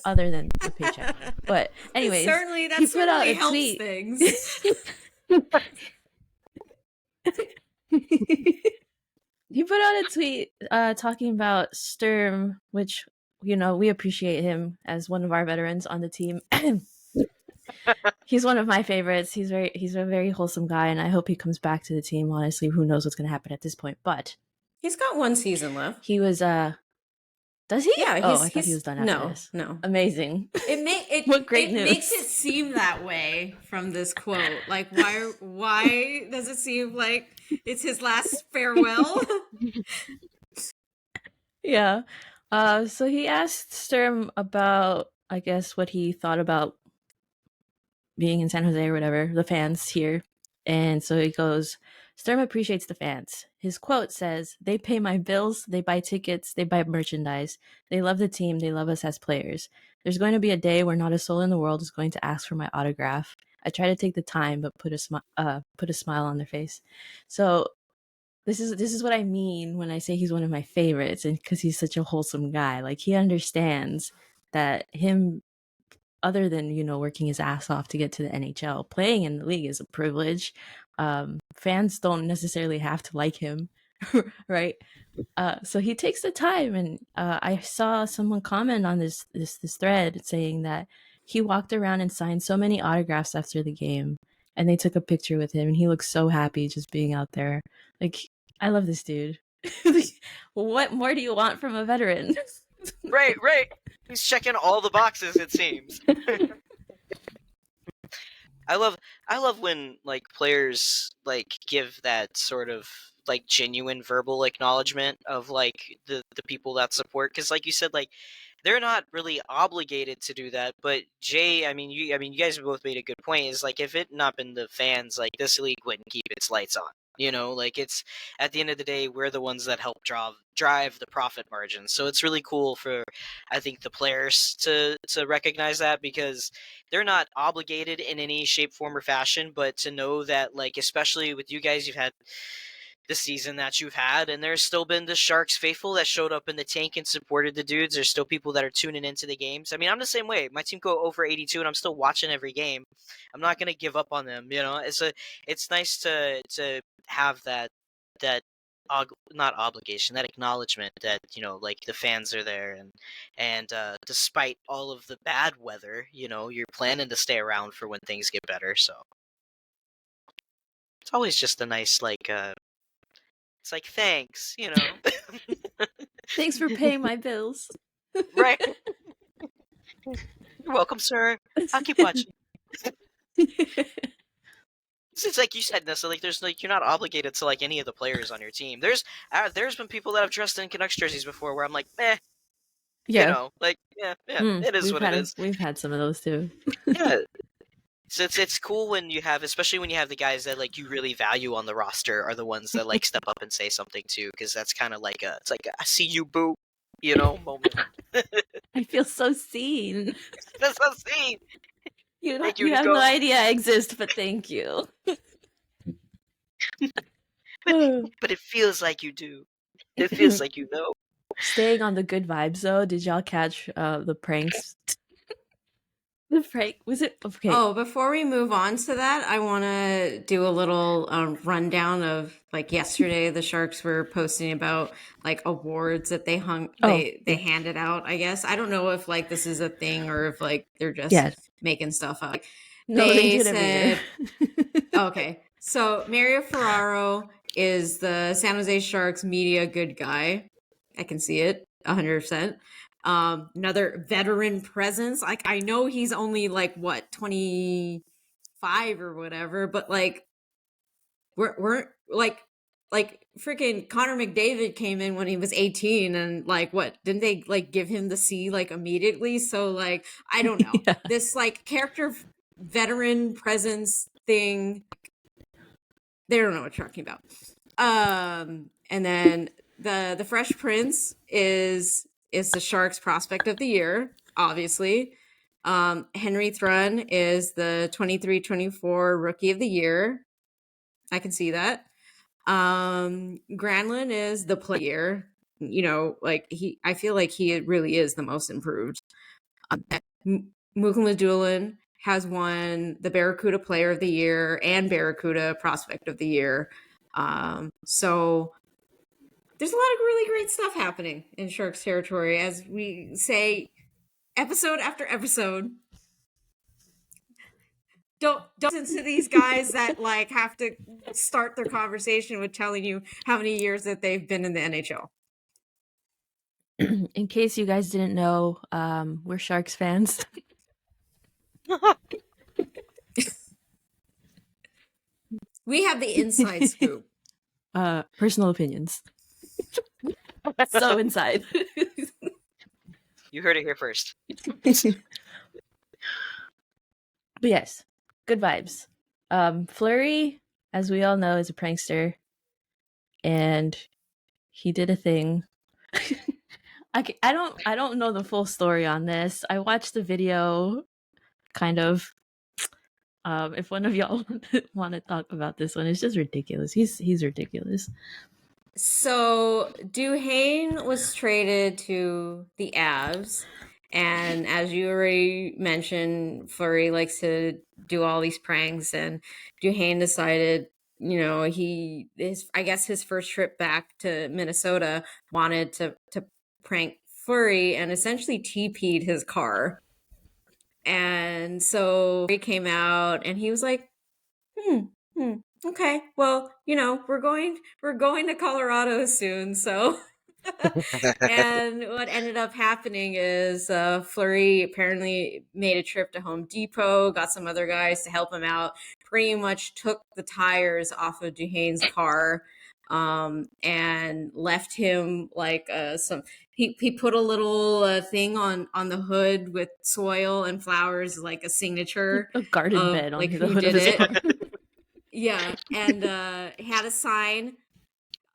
Other than the paycheck. But anyways, That he put out certainly a helps tweet. things. He put out a tweet talking about Sturm, which we appreciate him as one of our veterans on the team. He's one of my favorites. He's a very wholesome guy, and I hope he comes back to the team. Honestly, who knows what's going to happen at this point? But He's got one season left. he was does he? Yeah, Oh, I thought he was done after this. No. Amazing. What great news. makes it seem that way from this quote. Like why does it seem like it's his last farewell? Yeah. So he asked Sturm about, I guess, what he thought about being in San Jose or whatever, the fans here. And so he goes, Sturm appreciates the fans. His quote says, "They pay my bills, they buy tickets, they buy merchandise. They love the team, they love us as players. There's going to be a day where not a soul in the world is going to ask for my autograph. I try to take the time, but put a smile on their face." So this is what I mean when I say he's one of my favorites, and because he's such a wholesome guy. Like, he understands that him, other than working his ass off to get to the NHL, playing in the league is a privilege. Fans don't necessarily have to like him, right? So he takes the time, and I saw someone comment on this thread saying that he walked around and signed so many autographs after the game, and they took a picture with him, and he looks so happy just being out there. Like, I love this dude. What more do you want from a veteran? Right. He's checking all the boxes, it seems. I love when like players like give that sort of like genuine verbal acknowledgement of like the people that support, because like you said, like they're not really obligated to do that. But Jay, you guys have both made a good point. Is like if it not been the fans, like this league wouldn't keep its lights on. Like it's at the end of the day, we're the ones that help drive the profit margins. So it's really cool for, I think, the players to recognize that, because they're not obligated in any shape, form, or fashion. But to know that, like, especially with you guys, you've had the season that you've had, and there's still been the Sharks faithful that showed up in the tank and supported the dudes. There's still people that are tuning into the games. I mean, I'm the same way. My team go over 82, and I'm still watching every game. I'm not gonna give up on them. It's nice to have that not obligation, that acknowledgement that like the fans are there, and despite all of the bad weather, you're planning to stay around for when things get better. So it's always just a nice like it's like, thanks. Thanks for paying my bills. Right. You're welcome, sir. I'll keep watching. It's like you said, Nessa, like there's like you're not obligated to like any of the players on your team. There's been people that have dressed in Canucks jerseys before where I'm like, Yeah. it is what it is. We've had some of those too. Yeah. So it's cool when you have, especially when you have the guys that like you really value on the roster are the ones that like step up and say something too, because that's kind of like it's like I see you, boo, moment. I feel so seen. That's so seen. You have no idea I exist, but thank you. But it feels like you do. It feels like you know. Staying on the good vibes though, did y'all catch the pranks? The prank, was it okay? Oh, before we move on to that, I want to do a little rundown of like yesterday. The Sharks were posting about like awards that they handed out. I guess I don't know if like this is a thing or if like they're just making stuff up. No, they do it every year. Okay, so Mario Ferraro is the San Jose Sharks media good guy. I can see it 100%. Another veteran presence. Like, I know he's only like what, 25 or whatever, but like we're like freaking Connor McDavid came in when he was 18, and like, what, didn't they like give him the C like immediately? So like, I don't know. Yeah. This like character veteran presence thing, they don't know what you're talking about. And then the Fresh Prince is the Sharks prospect of the year, obviously. Henry Thrun is the 23-24 rookie of the year. I can see that. Granlund is the player. You know, like I feel like he really is the most improved. Mukuladulan has won the Barracuda Player of the Year and Barracuda Prospect of the Year. So there's a lot of really great stuff happening in Sharks territory, as we say episode after episode. Don't listen to these guys that like have to start their conversation with telling you how many years that they've been in the NHL. In case you guys didn't know, we're Sharks fans. We have the inside scoop. Personal opinions. So inside. You heard it here first. But yes, good vibes. Fleury, as we all know, is a prankster, and he did a thing. I don't know the full story on this. I watched the video, kind of. If one of y'all want to talk about this one, it's just ridiculous. He's ridiculous. So Duhaime was traded to the Avs, and as you already mentioned, Fleury likes to do all these pranks, and Duhaime decided, you know, I guess his first trip back to Minnesota wanted to prank Fleury and essentially TP'd his car. And so he came out and he was like, okay, well, you know, we're going to Colorado soon, so. And what ended up happening is Fleury apparently made a trip to Home Depot, got some other guys to help him out, pretty much took the tires off of Duhaime's car, and left him like he put a little thing on the hood with soil and flowers, like a signature, A garden bed on like the who hood did of his it. car. Yeah, and had a sign,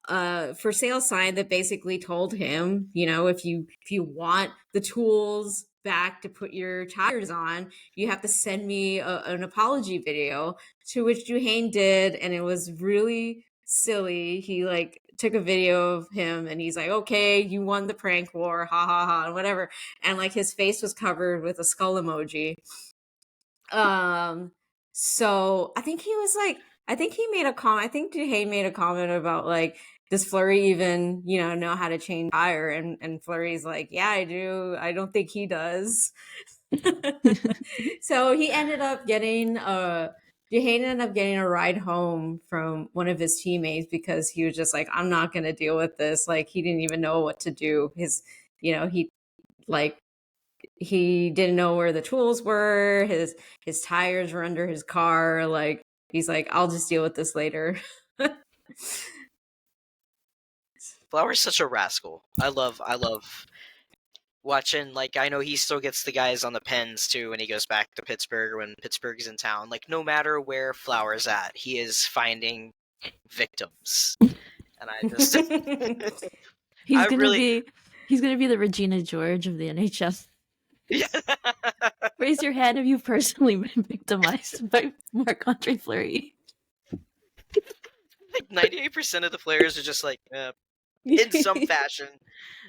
for sale sign that basically told him, you know, if you want the tools back to put your tires on, you have to send me an apology video. To which Duhaime did, and it was really silly. He like took a video of him, and he's like, "Okay, you won the prank war, ha ha ha," and whatever. And like his face was covered with a skull emoji. So I think he was like, I think he made a comment. I think Duhaime made a comment about like, does Fleury even, you know how to change tire? And Fleury's like, yeah, I do. I don't think he does. So he ended up getting Duhaime ended up getting a ride home from one of his teammates because he was just like, I'm not going to deal with this. Like, he didn't even know what to do. He didn't know where the tools were. His tires were under his car. Like, he's like, I'll just deal with this later. Flower's such a rascal. I love watching. Like, I know he still gets the guys on the pens too when he goes back to Pittsburgh, when Pittsburgh's in town. Like, no matter where Flower's at, he is finding victims. And I just He's gonna be the Regina George of the NHL. Yeah. Raise your hand if you've personally been victimized by Marc-Andre Fleury. Like 98% of the players are just like, in some fashion,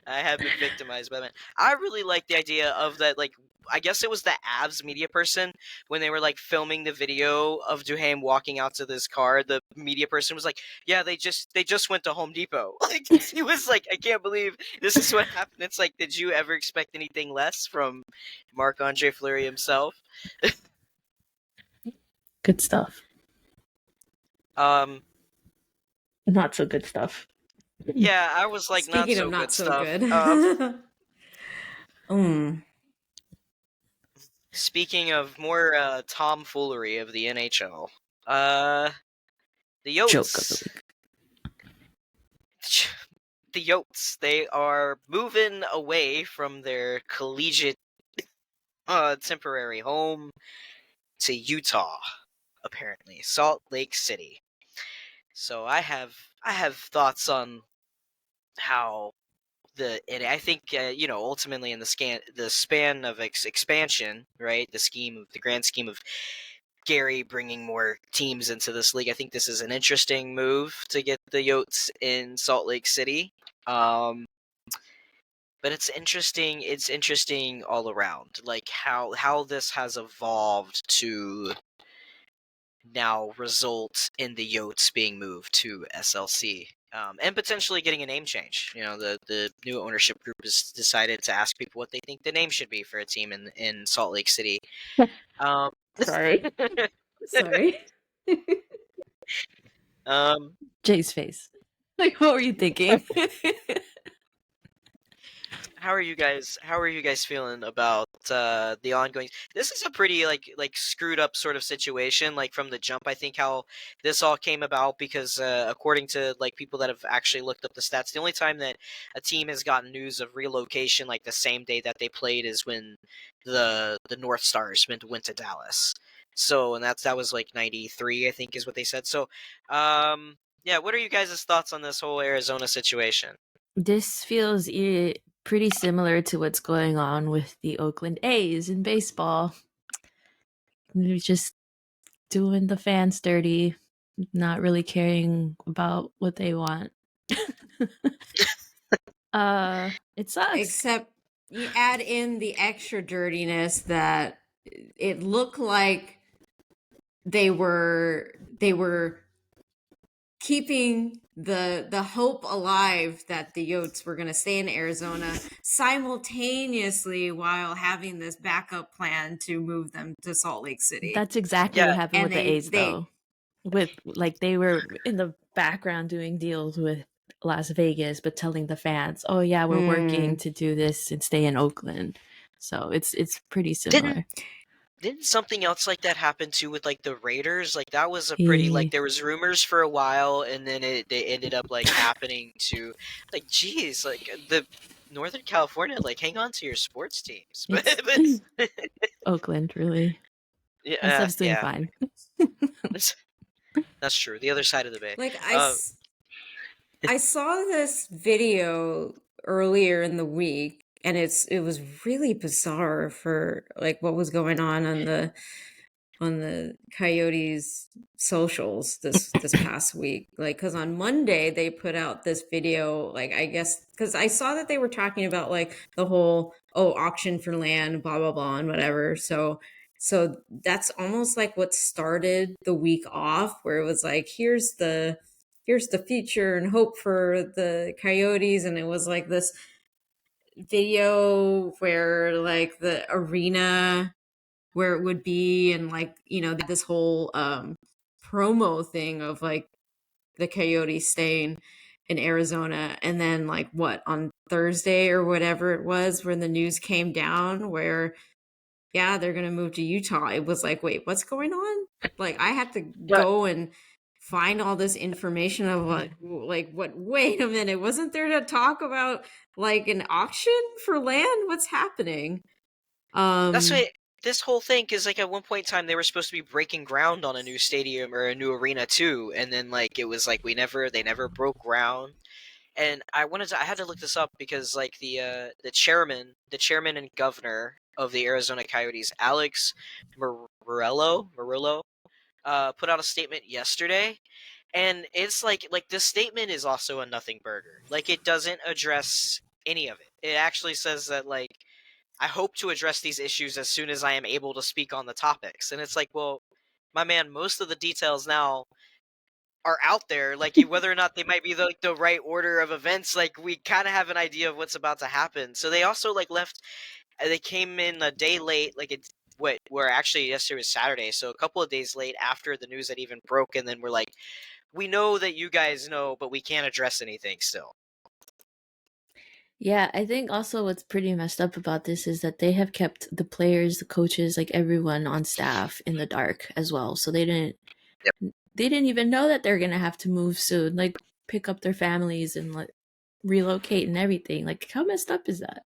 I have been victimized by them. I really like the idea of that, like, I guess it was the Avs media person, when they were like filming the video of Duhaime walking out to this car, the media person was like, yeah, they just went to Home Depot. Like, he was like, I can't believe this is what happened. It's like, did you ever expect anything less from Marc-Andre Fleury himself? Good stuff. Not so good stuff. Yeah, I was like, Speaking not so of not good so stuff. good. Speaking of more tomfoolery of the NHL, the Joke of the Yotes. week. The Yotes, they are moving away from their collegiate temporary home to Utah, apparently, Salt Lake City. So I have thoughts on how and I think ultimately in the span of expansion, right, the grand scheme of Gary bringing more teams into this league, I think this is an interesting move to get the Yotes in Salt Lake City. But it's interesting. It's interesting all around, like how this has evolved to now result in the Yotes being moved to SLC, and potentially getting a name change. The new ownership group has decided to ask people what they think the name should be for a team in Salt Lake City. Um, Sorry. Sorry. Jay's face. Like, what were you thinking? How are you guys feeling about the ongoing? This is a pretty like screwed up sort of situation, like from the jump. I think how this all came about because according to like people that have actually looked up the stats, the only time that a team has gotten news of relocation like the same day that they played is when the North Stars went to Dallas. So and that was like 93, I think, is what they said. So yeah, what are you guys' thoughts on this whole Arizona situation? This feels pretty similar to what's going on with the Oakland A's in baseball. They're just doing the fans dirty, not really caring about what they want. It sucks. Except you add in the extra dirtiness that it looked like they were keeping the hope alive that the Yotes were going to stay in Arizona simultaneously while having this backup plan to move them to Salt Lake City. That's exactly Yeah, what happened And with the A's, they though. With like they were in the background doing deals with Las Vegas, but telling the fans, "Oh yeah, we're working to do this and stay in Oakland." So it's pretty similar. didn't something else like that happen too with like the Raiders? Like that was a pretty Yeah. like there was rumors for a while, and then they ended up like happening to like geez, like the Northern California, like hang on to your sports teams, It's but Oakland, really. That yeah, stuff's doing yeah, fine. that's true. The other side of the bay. like Uh, I saw this video earlier in the week, and it was really bizarre for like what was going on the Coyotes socials this past week. Like, because on Monday they put out this video. Like, I guess because I saw that they were talking about like the whole auction for land, blah blah blah, and whatever. So that's almost like what started the week off, where it was like, here's the future and hope for the Coyotes, and it was like this video where like the arena where it would be, and like this whole promo thing of like the Coyotes staying in Arizona. And then like what, on Thursday or whatever it was, when the news came down where yeah, they're gonna move to Utah, it was like, wait, what's going on? Like I had to but go and find all this information of like what, wait a minute, wasn't there to talk about like an auction for land? What's happening? that's um what this whole thing is like. At one point in time, they were supposed to be breaking ground on a new stadium or a new arena too, and then like it was like they never broke ground. And I had to look this up because like the chairman and governor of the Arizona Coyotes, Alex Murillo, put out a statement yesterday, and it's like this statement is also a nothing burger. Like it doesn't address any of it. It actually says that like I hope to address these issues as soon as I am able to speak on the topics, and it's like, well, my man, most of the details now are out there, like whether or not they might be like the right order of events, like we kind of have an idea of what's about to happen. So they also like left. They came in a day late, like it's what where actually yesterday was Saturday, so a couple of days late after the news had even broke, and then we're like, we know that you guys know, but we can't address anything still. Yeah, I think also what's pretty messed up about this is that they have kept the players, the coaches, like everyone on staff in the dark as well. So Yep. they didn't even know that they're gonna have to move soon, like pick up their families and like relocate and everything. Like how messed up is that?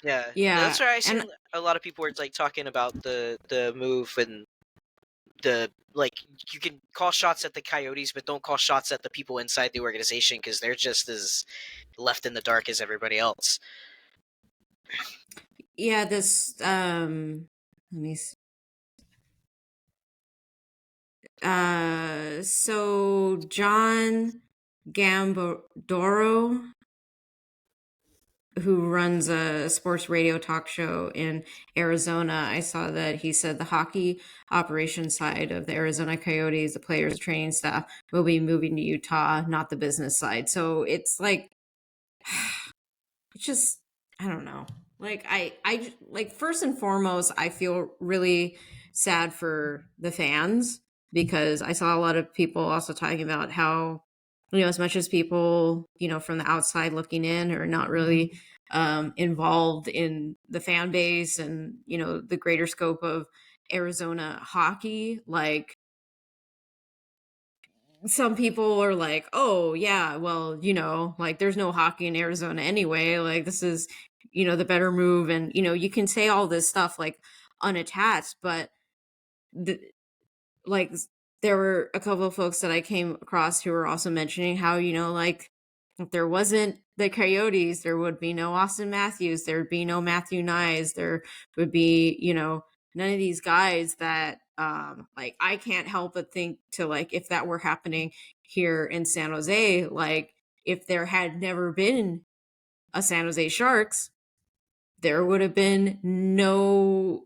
Yeah, Yeah, that's why I and seen a lot of people were like talking about the move and the like. You can call shots at the Coyotes, but don't call shots at the people inside the organization because they're just as left in the dark as everybody else. yeah, this let me see. So John Gambadoro, who runs a sports radio talk show in Arizona, I saw that he said the hockey operations side of the Arizona Coyotes, the players, training staff, will be moving to Utah, not the business side. So it's like, it's just, I don't know. Like I like, first and foremost, I feel really sad for the fans because I saw a lot of people also talking about how, as much as people, from the outside looking in are not really involved in the fan base and, the greater scope of Arizona hockey, like some people are like, oh, yeah, well, like there's no hockey in Arizona anyway. Like this is, the better move. And, you can say all this stuff like unattached, but the, like there were a couple of folks that I came across who were also mentioning how, like if there wasn't the Coyotes, there would be no Austin Matthews, there would be no Matthew Nyes, there would be, none of these guys that like I can't help but think to like if that were happening here in San Jose, like if there had never been a San Jose Sharks, there would have been no,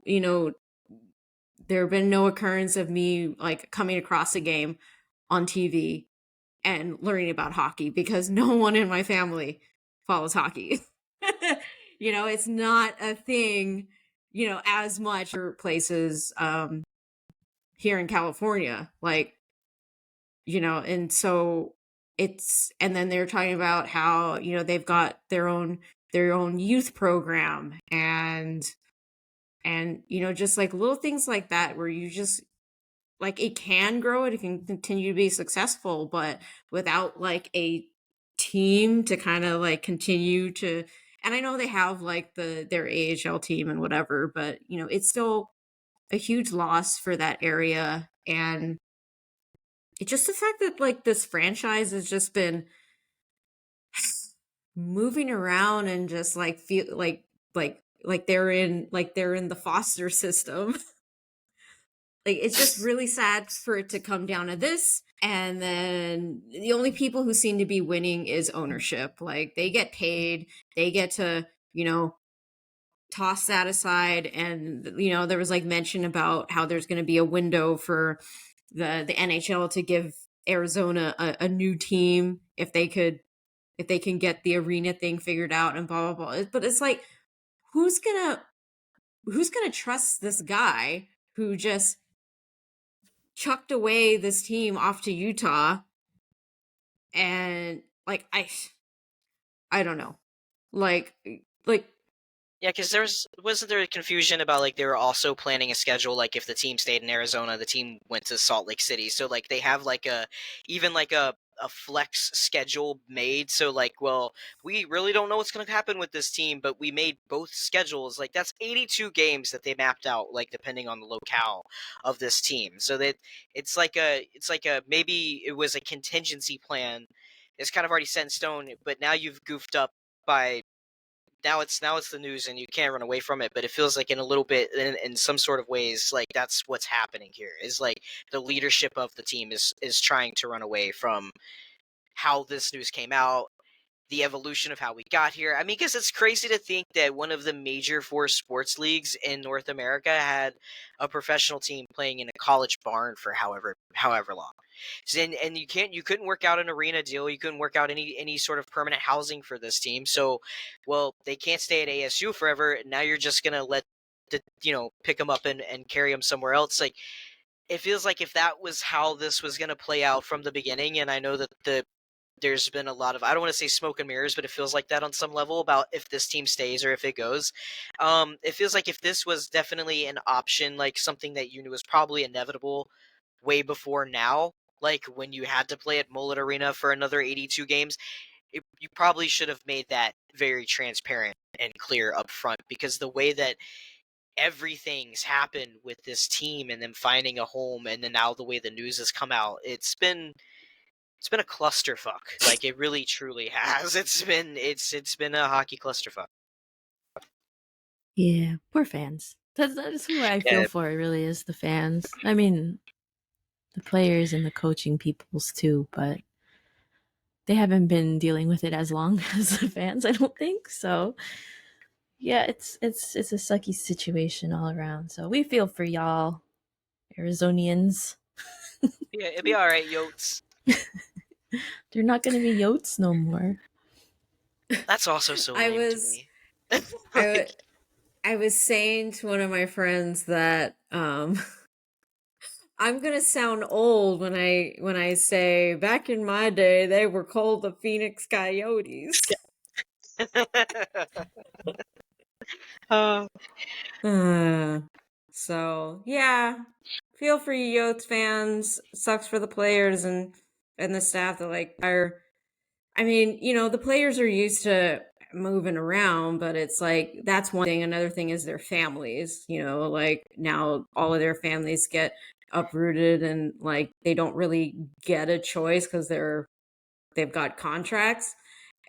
there have been no occurrence of me like coming across a game on TV and learning about hockey because no one in my family follows hockey. It's not a thing, as much or places here in California. Like, and so and then they're talking about how, they've got their own youth program and just like little things like that where you just like it can grow, it can continue to be successful, but without like a team to kind of like continue to, and I know they have like their AHL team and whatever, but it's still a huge loss for that area. And it's just the fact that like this franchise has just been moving around and just like feel like they're in the foster system. Like it's just really sad for it to come down to this. And then the only people who seem to be winning is ownership. Like they get paid, they get to, toss that aside. And, there was like mention about how there's going to be a window for the NHL to give Arizona a new team if they can get the arena thing figured out and blah, blah, blah. But it's like, who's gonna trust this guy who just chucked away this team off to Utah? And like I don't know. Like Yeah, because wasn't there a confusion about like they were also planning a schedule like if the team stayed in Arizona, the team went to Salt Lake City. So like they have like even like a flex schedule made. So like, well, we really don't know what's going to happen with this team, but we made both schedules. Like that's 82 games that they mapped out, like depending on the locale of this team. So that it's like a maybe it was a contingency plan. It's kind of already set in stone, but now you've goofed up by now it's the news and you can't run away from it, but it feels like in a little bit in some sort of ways like that's what's happening here is like the leadership of the team is trying to run away from how this news came out, the evolution of how we got here. I mean, because it's crazy to think that one of the major four sports leagues in North America had a professional team playing in a college barn for however long. And you couldn't work out an arena deal, you couldn't work out any sort of permanent housing for this team. So, well, they can't stay at ASU forever. Now you're just gonna let the pick them up and carry them somewhere else. Like it feels like if that was how this was gonna play out from the beginning, and I know that there's been a lot of, I don't want to say smoke and mirrors, but it feels like that on some level about if this team stays or if it goes. It feels like if this was definitely an option, like something that you knew was probably inevitable way before now, like when you had to play at Mullet Arena for another 82 games, you probably should have made that very transparent and clear up front, because the way that everything's happened with this team and them finding a home, and then now the way the news has come out, it's been a clusterfuck. Like, it really truly has. It's been a hockey clusterfuck. Yeah, poor fans. That's who I feel Yeah, for. It really is the fans. I mean, the players and the coaching peoples too, but they haven't been dealing with it as long as the fans, I don't think. So yeah, it's a sucky situation all around. So we feel for y'all, Arizonians. yeah, it'd be all right, Yotes. They're not gonna be Yotes no more. That's also so I lame to was me. I, I was saying to one of my friends that I'm gonna sound old when I say back in my day they were called the Phoenix Coyotes. Uh, So yeah, feel for you Yotes fans. Sucks for the players and the staff that like are. I mean, the players are used to moving around, but it's like that's one thing. Another thing is their families. Like now all of their families get uprooted and like they don't really get a choice because they've got contracts.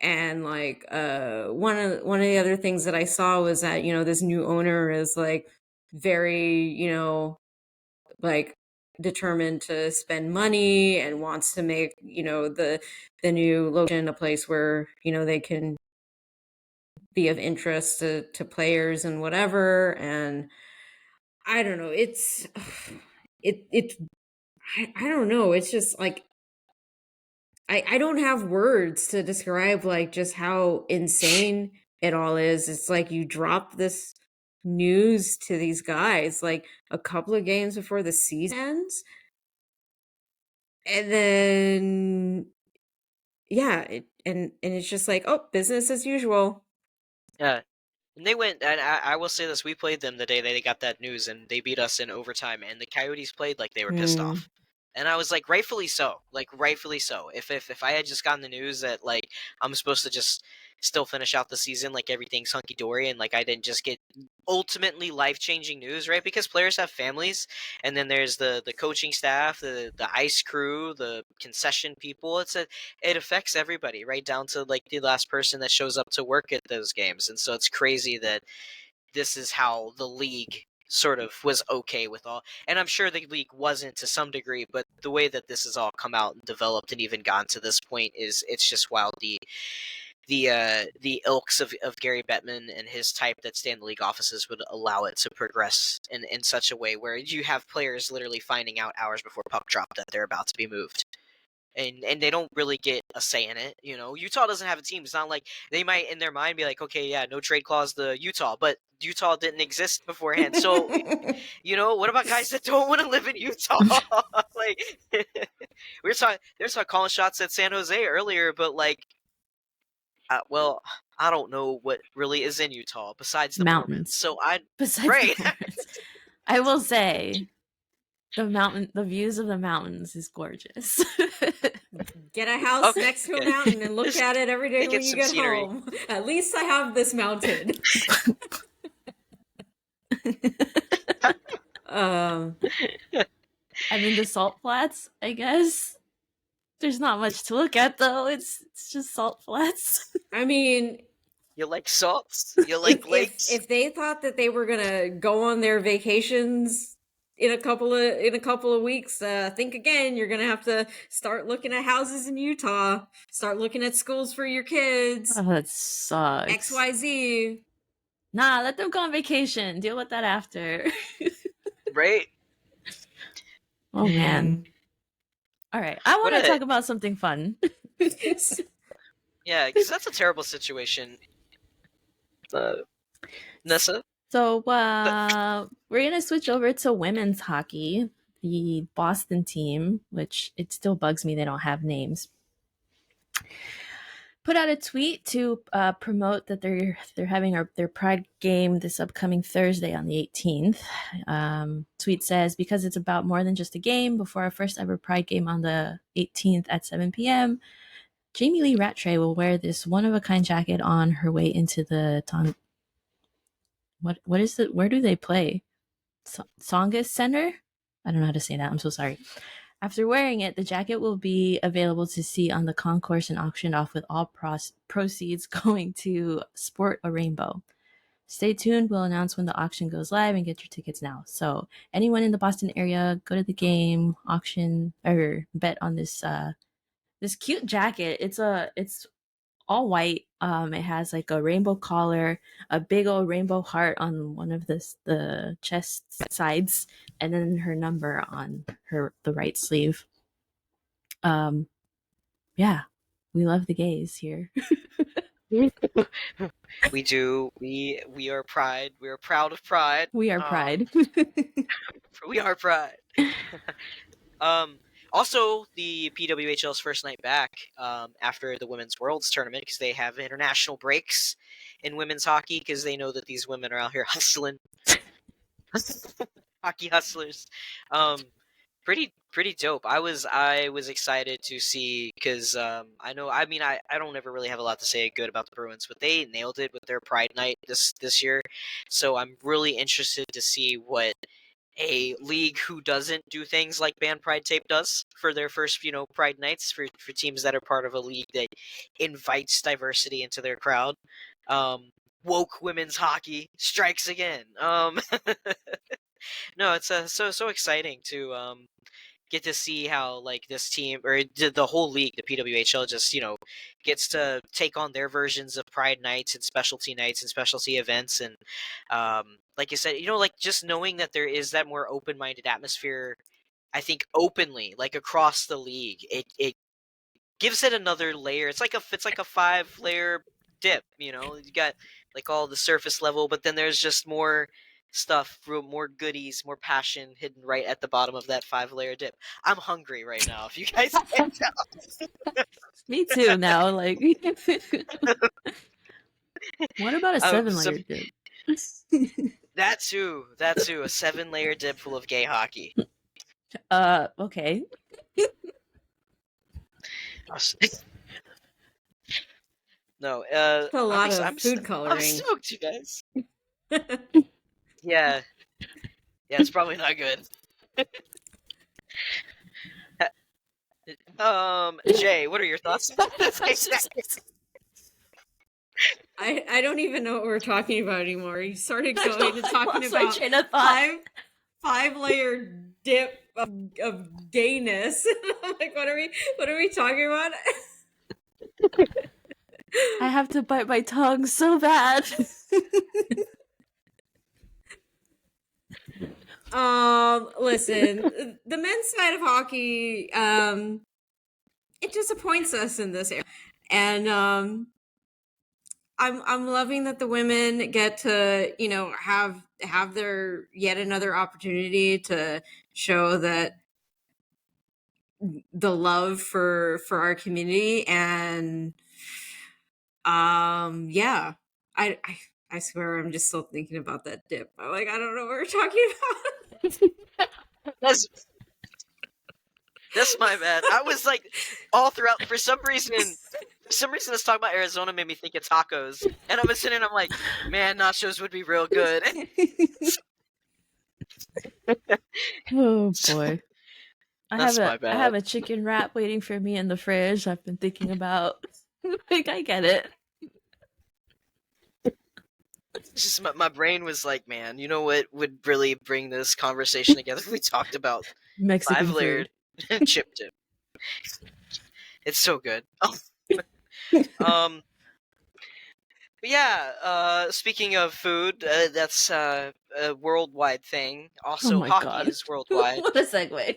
And like one of the other things that I saw was that this new owner is like very like determined to spend money and wants to make the new location a place where they can be of interest to players and whatever. And I don't know, I don't know, it's just like I don't have words to describe like just how insane it all is. It's like you drop this news to these guys like a couple of games before the season ends, and then yeah, and it's just like, oh, business as usual. yeah. And they went, and I will say this: we played them the day they got that news, and they beat us in overtime. And the Coyotes played like they were pissed Mm. off, and I was like, rightfully so, like rightfully so. If I had just gotten the news that like I'm supposed to just still finish out the season, like everything's hunky dory, and like I didn't just get ultimately life changing news, right? Because players have families, and then there's the coaching staff, the ice crew, the concession people. It affects everybody, right down to like the last person that shows up to work at those games. And so it's crazy that this is how the league sort of was okay with all, and I'm sure the league wasn't to some degree, but the way that this has all come out and developed and even gotten to this point is, it's just wild. The ilks of Gary Bettman and his type that stay in the league offices would allow it to progress in such a way where you have players literally finding out hours before puck drop that they're about to be moved, and they don't really get a say in it. Utah doesn't have a team. It's not like they might in their mind be like, okay, yeah, no trade clause to Utah, but Utah didn't exist beforehand. So, what about guys that don't want to live in Utah? Like, there's calling shots at San Jose earlier, but like, well, I don't know what really is in Utah besides the Mormons. Mountains. So Besides right. the mountains. I will say the views of the mountains is gorgeous. Get a house Okay, next to a okay. mountain and look at it every day Get when you some get scenery. home. At least I have this mountain. I mean, the salt flats, I guess. There's not much to look at though. It's just salt flats. I mean, You like salts? You like lakes? if they thought that they were gonna go on their vacations in a couple of weeks, think again. You're gonna have to start looking at houses in Utah. Start looking at schools for your kids. Oh, that sucks. XYZ. Nah, let them go on vacation. Deal with that after. Right? Oh man. All right, I want to talk about something fun. Yeah, because that's a terrible situation. Nessa? So we're gonna switch over to women's hockey. The Boston team, which it still bugs me they don't have names. put out a tweet to promote that they're having their Pride game this upcoming Thursday on the 18th. Tweet says, because it's about more than just a game, before our first ever Pride game on the 18th at 7 p.m., Jamie Lee Rattray will wear this one-of-a-kind jacket on her way into the what is it? Where do they play? Tsongas Center? I don't know how to say that. I'm so sorry. After wearing it, the jacket will be available to see on the concourse and auctioned off, with all proceeds going to Sport a Rainbow. Stay tuned. We'll announce when the auction goes live, and get your tickets now. So anyone in the Boston area, go to the game, auction, or bet on this this cute jacket. It's all white. It has like a rainbow collar, a big old rainbow heart on one of the chest sides, and then her number on the right sleeve. Yeah, we love the gays here. We do. We are Pride. We are proud of Pride. We are Pride. We are Pride. Also, the PWHL's first night back after the Women's Worlds Tournament, because they have international breaks in women's hockey, because they know that these women are out here hustling. Hockey hustlers. Pretty dope. I was excited to see, because I don't ever really have a lot to say good about the Bruins, but they nailed it with their Pride Night this year. So I'm really interested to see what a league who doesn't do things like Band Pride Tape does for their first, Pride Nights, for teams that are part of a league that invites diversity into their crowd. Woke women's hockey strikes again. No, it's so exciting to get to see how, like, this team, or the whole league, the PWHL, just gets to take on their versions of Pride Nights and specialty events, and like you said, like, just knowing that there is that more open-minded atmosphere, I think, openly, like, across the league, it gives it another layer. It's like a 5-layer dip. You got like all the surface level, but then there's just more stuff, more goodies, more passion hidden right at the bottom of that 5-layer dip. I'm hungry right now, if you guys can't tell. Me too now. Like, what about a 7-layer dip? That too. A 7-layer dip full of gay hockey. Okay. No, a lot of food coloring. I'm stoked, you guys. Yeah, it's probably not good. Jay, what are your thoughts? I don't even know what we're talking about anymore. You started going to talking about train of thought. 5-layer dip of gayness. I'm like, what are we talking about? I have to bite my tongue so bad. Listen, the men's side of hockey, it disappoints us in this area, and I'm loving that the women get to have their yet another opportunity to show that the love for our community, and yeah, I swear I'm just still thinking about that dip. I'm like, I don't know what we're talking about. That's my bad. I was like, all throughout, for some reason us talking about Arizona made me think of tacos, and I'm sitting and I'm like, man, nachos would be real good. Oh boy. My bad. I have a chicken wrap waiting for me in the fridge. I've been thinking about. Like, I get it. It's just my brain was like, man, you know what would really bring this conversation together if we talked about Mexican 5-layered chip dip. It's so good. But yeah, speaking of food, that's a worldwide thing. Also, hockey is worldwide. What a segue.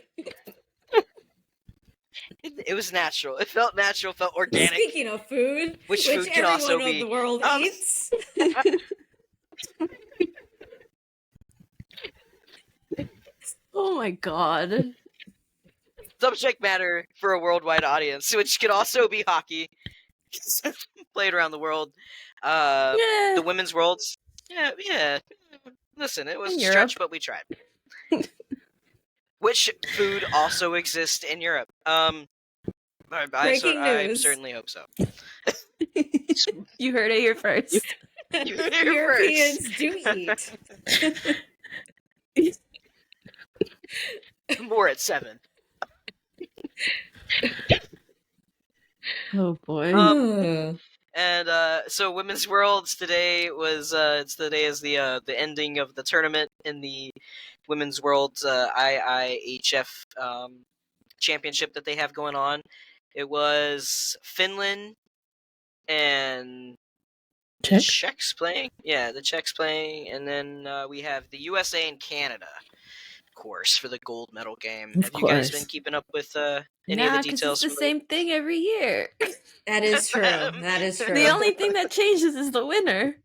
It was natural. It felt natural. Felt organic. Speaking of food, which food can also everyone be of the world eats. Oh my god. The subject matter for a worldwide audience, which could also be hockey. Played around the world. Yeah. The women's worlds. Yeah. Listen, it was In a Europe. stretch, but we tried. Which food also exists in Europe? Breaking I news. certainly hope so. You heard it here first. You heard it here Europeans first. do eat. More at 7. Oh boy. And so Women's Worlds today was it's the day is the ending of the tournament in the Women's Worlds IIHF championship that they have going on. It was Finland and the Check. Czechs playing. Yeah, the Czechs playing, and then we have the USA and Canada, of course, for the gold medal game. Of Have you guys course. been keeping up with any of the details? It's the same thing every year. That is true. That is true. The only thing that changes is the winner.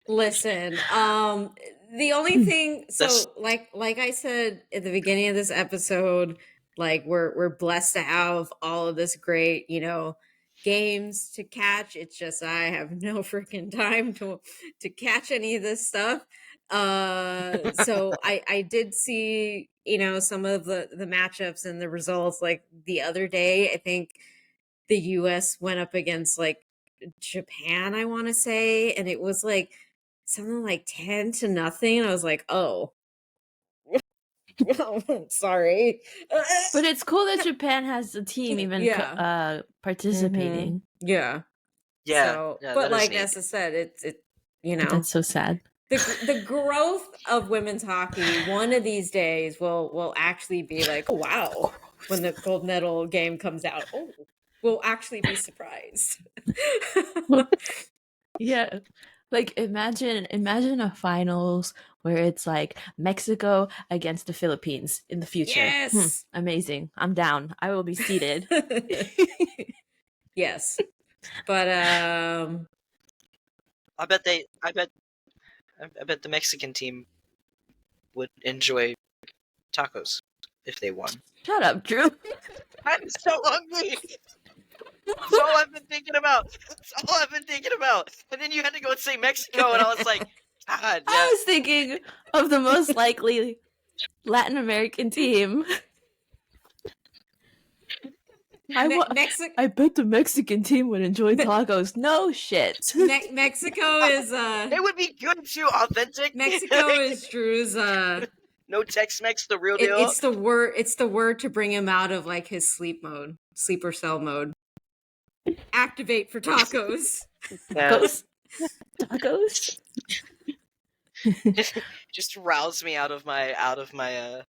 Listen, the only thing, so like I said at the beginning of this episode, like we're blessed to have all of this great, games to catch. It's just I have no freaking time to catch any of this stuff. So I did see, some of the matchups and the results. Like the other day, I think the US went up against like Japan, I want to say, and it was like something like 10-0. And I was like, oh, sorry. But it's cool that Japan has a team even participating. Yeah. Yeah, So, yeah, but that is like neat. Nessa said, That's so sad. the growth of women's hockey one of these days will actually be like, oh wow, when the gold medal game comes out, oh, we'll actually be surprised. Yeah. Like imagine a finals where it's like Mexico against the Philippines in the future. Yes. Amazing. I'm down. I will be seated. Yes. But I bet the Mexican team would enjoy tacos if they won. Shut up, Drew. I'm so hungry. That's all I've been thinking about. And then you had to go and say Mexico, and I was like, God, yeah. I was thinking of the most likely Latin American team. I bet the Mexican team would enjoy tacos. No shit. Mexico is It would be good too, authentic. Mexico is Drew's no Tex-Mex, the real deal. It's the word to bring him out of like his sleeper cell mode. Activate for tacos. Tacos. Just rouse me out of my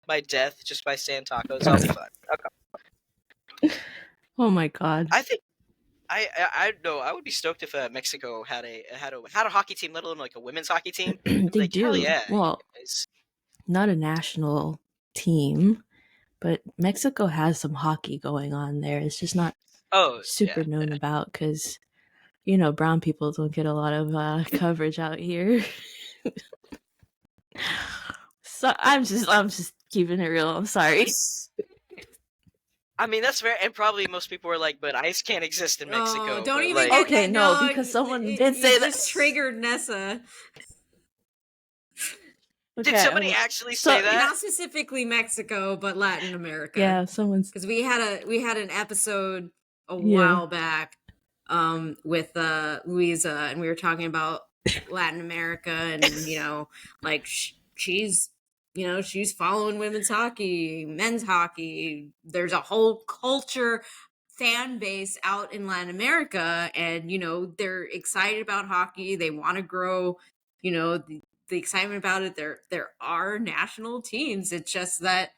my death just by saying tacos. I'll be fine. Okay. Oh my god. I think I know I would be stoked if Mexico had a hockey team, let alone like a women's hockey team. They like, do. Hell yeah. Well, not a national team, but Mexico has some hockey going on there. It's just not super known about because brown people don't get a lot of coverage out here. So I'm just keeping it real. I'm sorry. I mean, that's fair, and probably most people were like, "But ice can't exist in Mexico." Oh, don't even like, get okay, that. no, because someone did say that. Just triggered Nessa. Did somebody actually say that? Not specifically Mexico, but Latin America. Yeah, someone's because we had an episode a while back with Louisa, and we were talking about Latin America, and like she's following women's hockey, men's hockey. There's a whole culture fan base out in Latin America, and they're excited about hockey. They want to grow the excitement about it. There are national teams. It's just that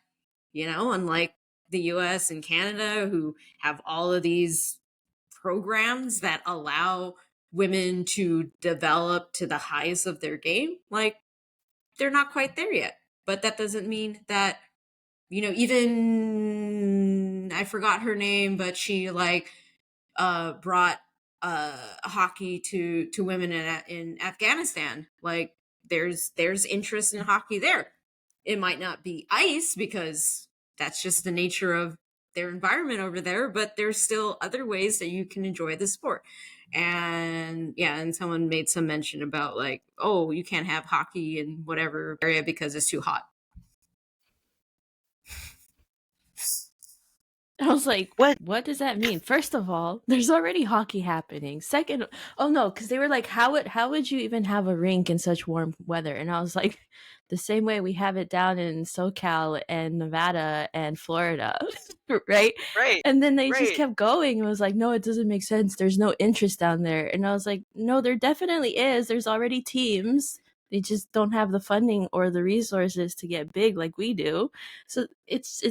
unlike the US and Canada, who have all of these programs that allow women to develop to the highest of their game, like they're not quite there yet. But that doesn't mean that even I forgot her name, but she brought hockey to women in Afghanistan. Like there's interest in hockey there. It might not be ice because that's just the nature of their environment over there, but there's still other ways that you can enjoy the sport. And yeah, and someone made some mention about like, oh, you can't have hockey in whatever area because it's too hot. I was like, What? what does that mean? First of all, there's already hockey happening. Second, oh no, because they were like, how would you even have a rink in such warm weather? And I was like, the same way we have it down in SoCal and Nevada and Florida, right? Right. And then they just Right. kept going and was like, no, it doesn't make sense. There's no interest down there. And I was like, no, there definitely is. There's already teams. They just don't have the funding or the resources to get big like we do. So it's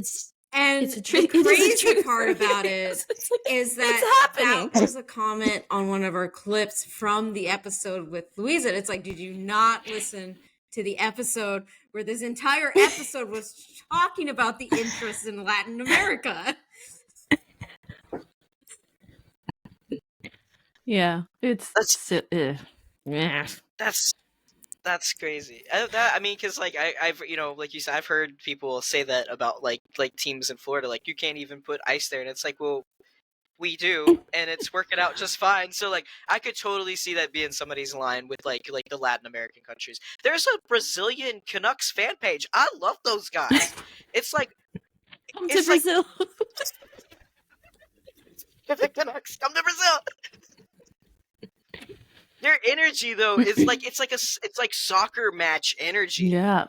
And it's a the it is a crazy truth, part right? about it It's like, is that it's happening. that was a comment on one of our clips from the episode with Louisa. It's like, did you not listen to the episode where this entire episode was talking about the interest in Latin America? Yeah, it's yeah. That's crazy. I mean, because like I've like you said, I've heard people say that about like teams in Florida, like you can't even put ice there, and it's like, well, we do, and it's working out just fine. So like, I could totally see that being somebody's line with like the Latin American countries. There's a Brazilian Canucks fan page. I love those guys. It's like Come to Brazil. The Canucks come to Brazil. Their energy though is like it's like soccer match energy. Yeah.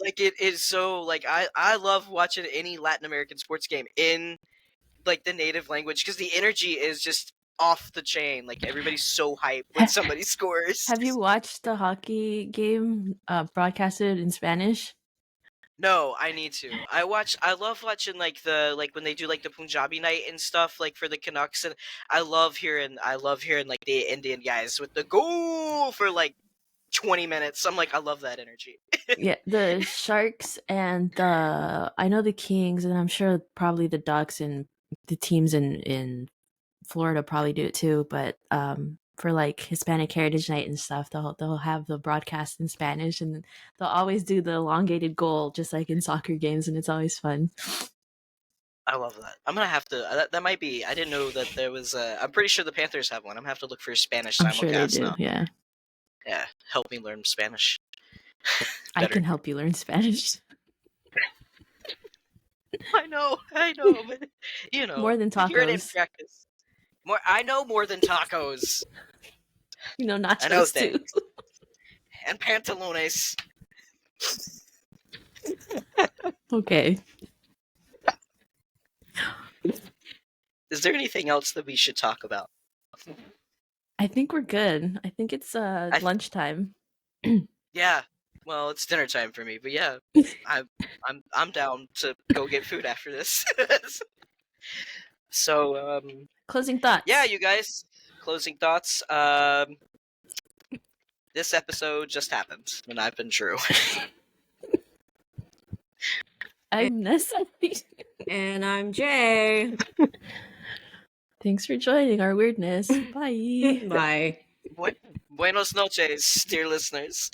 Like it is so like I love watching any Latin American sports game in like the native language because the energy is just off the chain. Like everybody's so hyped when somebody scores. Have you watched the hockey game broadcasted in Spanish? No, I need to. I love watching like when they do like the Punjabi night and stuff like for the Canucks, and I love hearing like the Indian guys with the goal for like 20 minutes. I'm like, I love that energy. Yeah, the Sharks and I know the Kings, and I'm sure probably the Ducks and the teams in Florida probably do it too. But for like Hispanic Heritage Night and stuff, they'll have the broadcast in Spanish, and they'll always do the elongated goal, just like in soccer games, and it's always fun. I love that. I'm gonna have to. That might be. I didn't know that there was. I'm pretty sure the Panthers have one. I'm gonna have to look for a Spanish I'm simulcast sure they do. now. Yeah, Yeah, help me learn Spanish. I can help you learn Spanish. I know, but you know, More than hear it in tacos. practice. I know more than tacos. You know, nachos I know too. things. And pantalones. Okay. Is there anything else that we should talk about? I think we're good. I think it's lunchtime. Yeah. Well, it's dinner time for me, but yeah, I'm down to go get food after this. So, Closing thoughts. yeah, you guys. Closing thoughts. This episode just happened, and I've been Drew. I'm Nessa. And I'm Jay. Thanks for joining our weirdness. Bye. Bye. Buenos noches, dear listeners.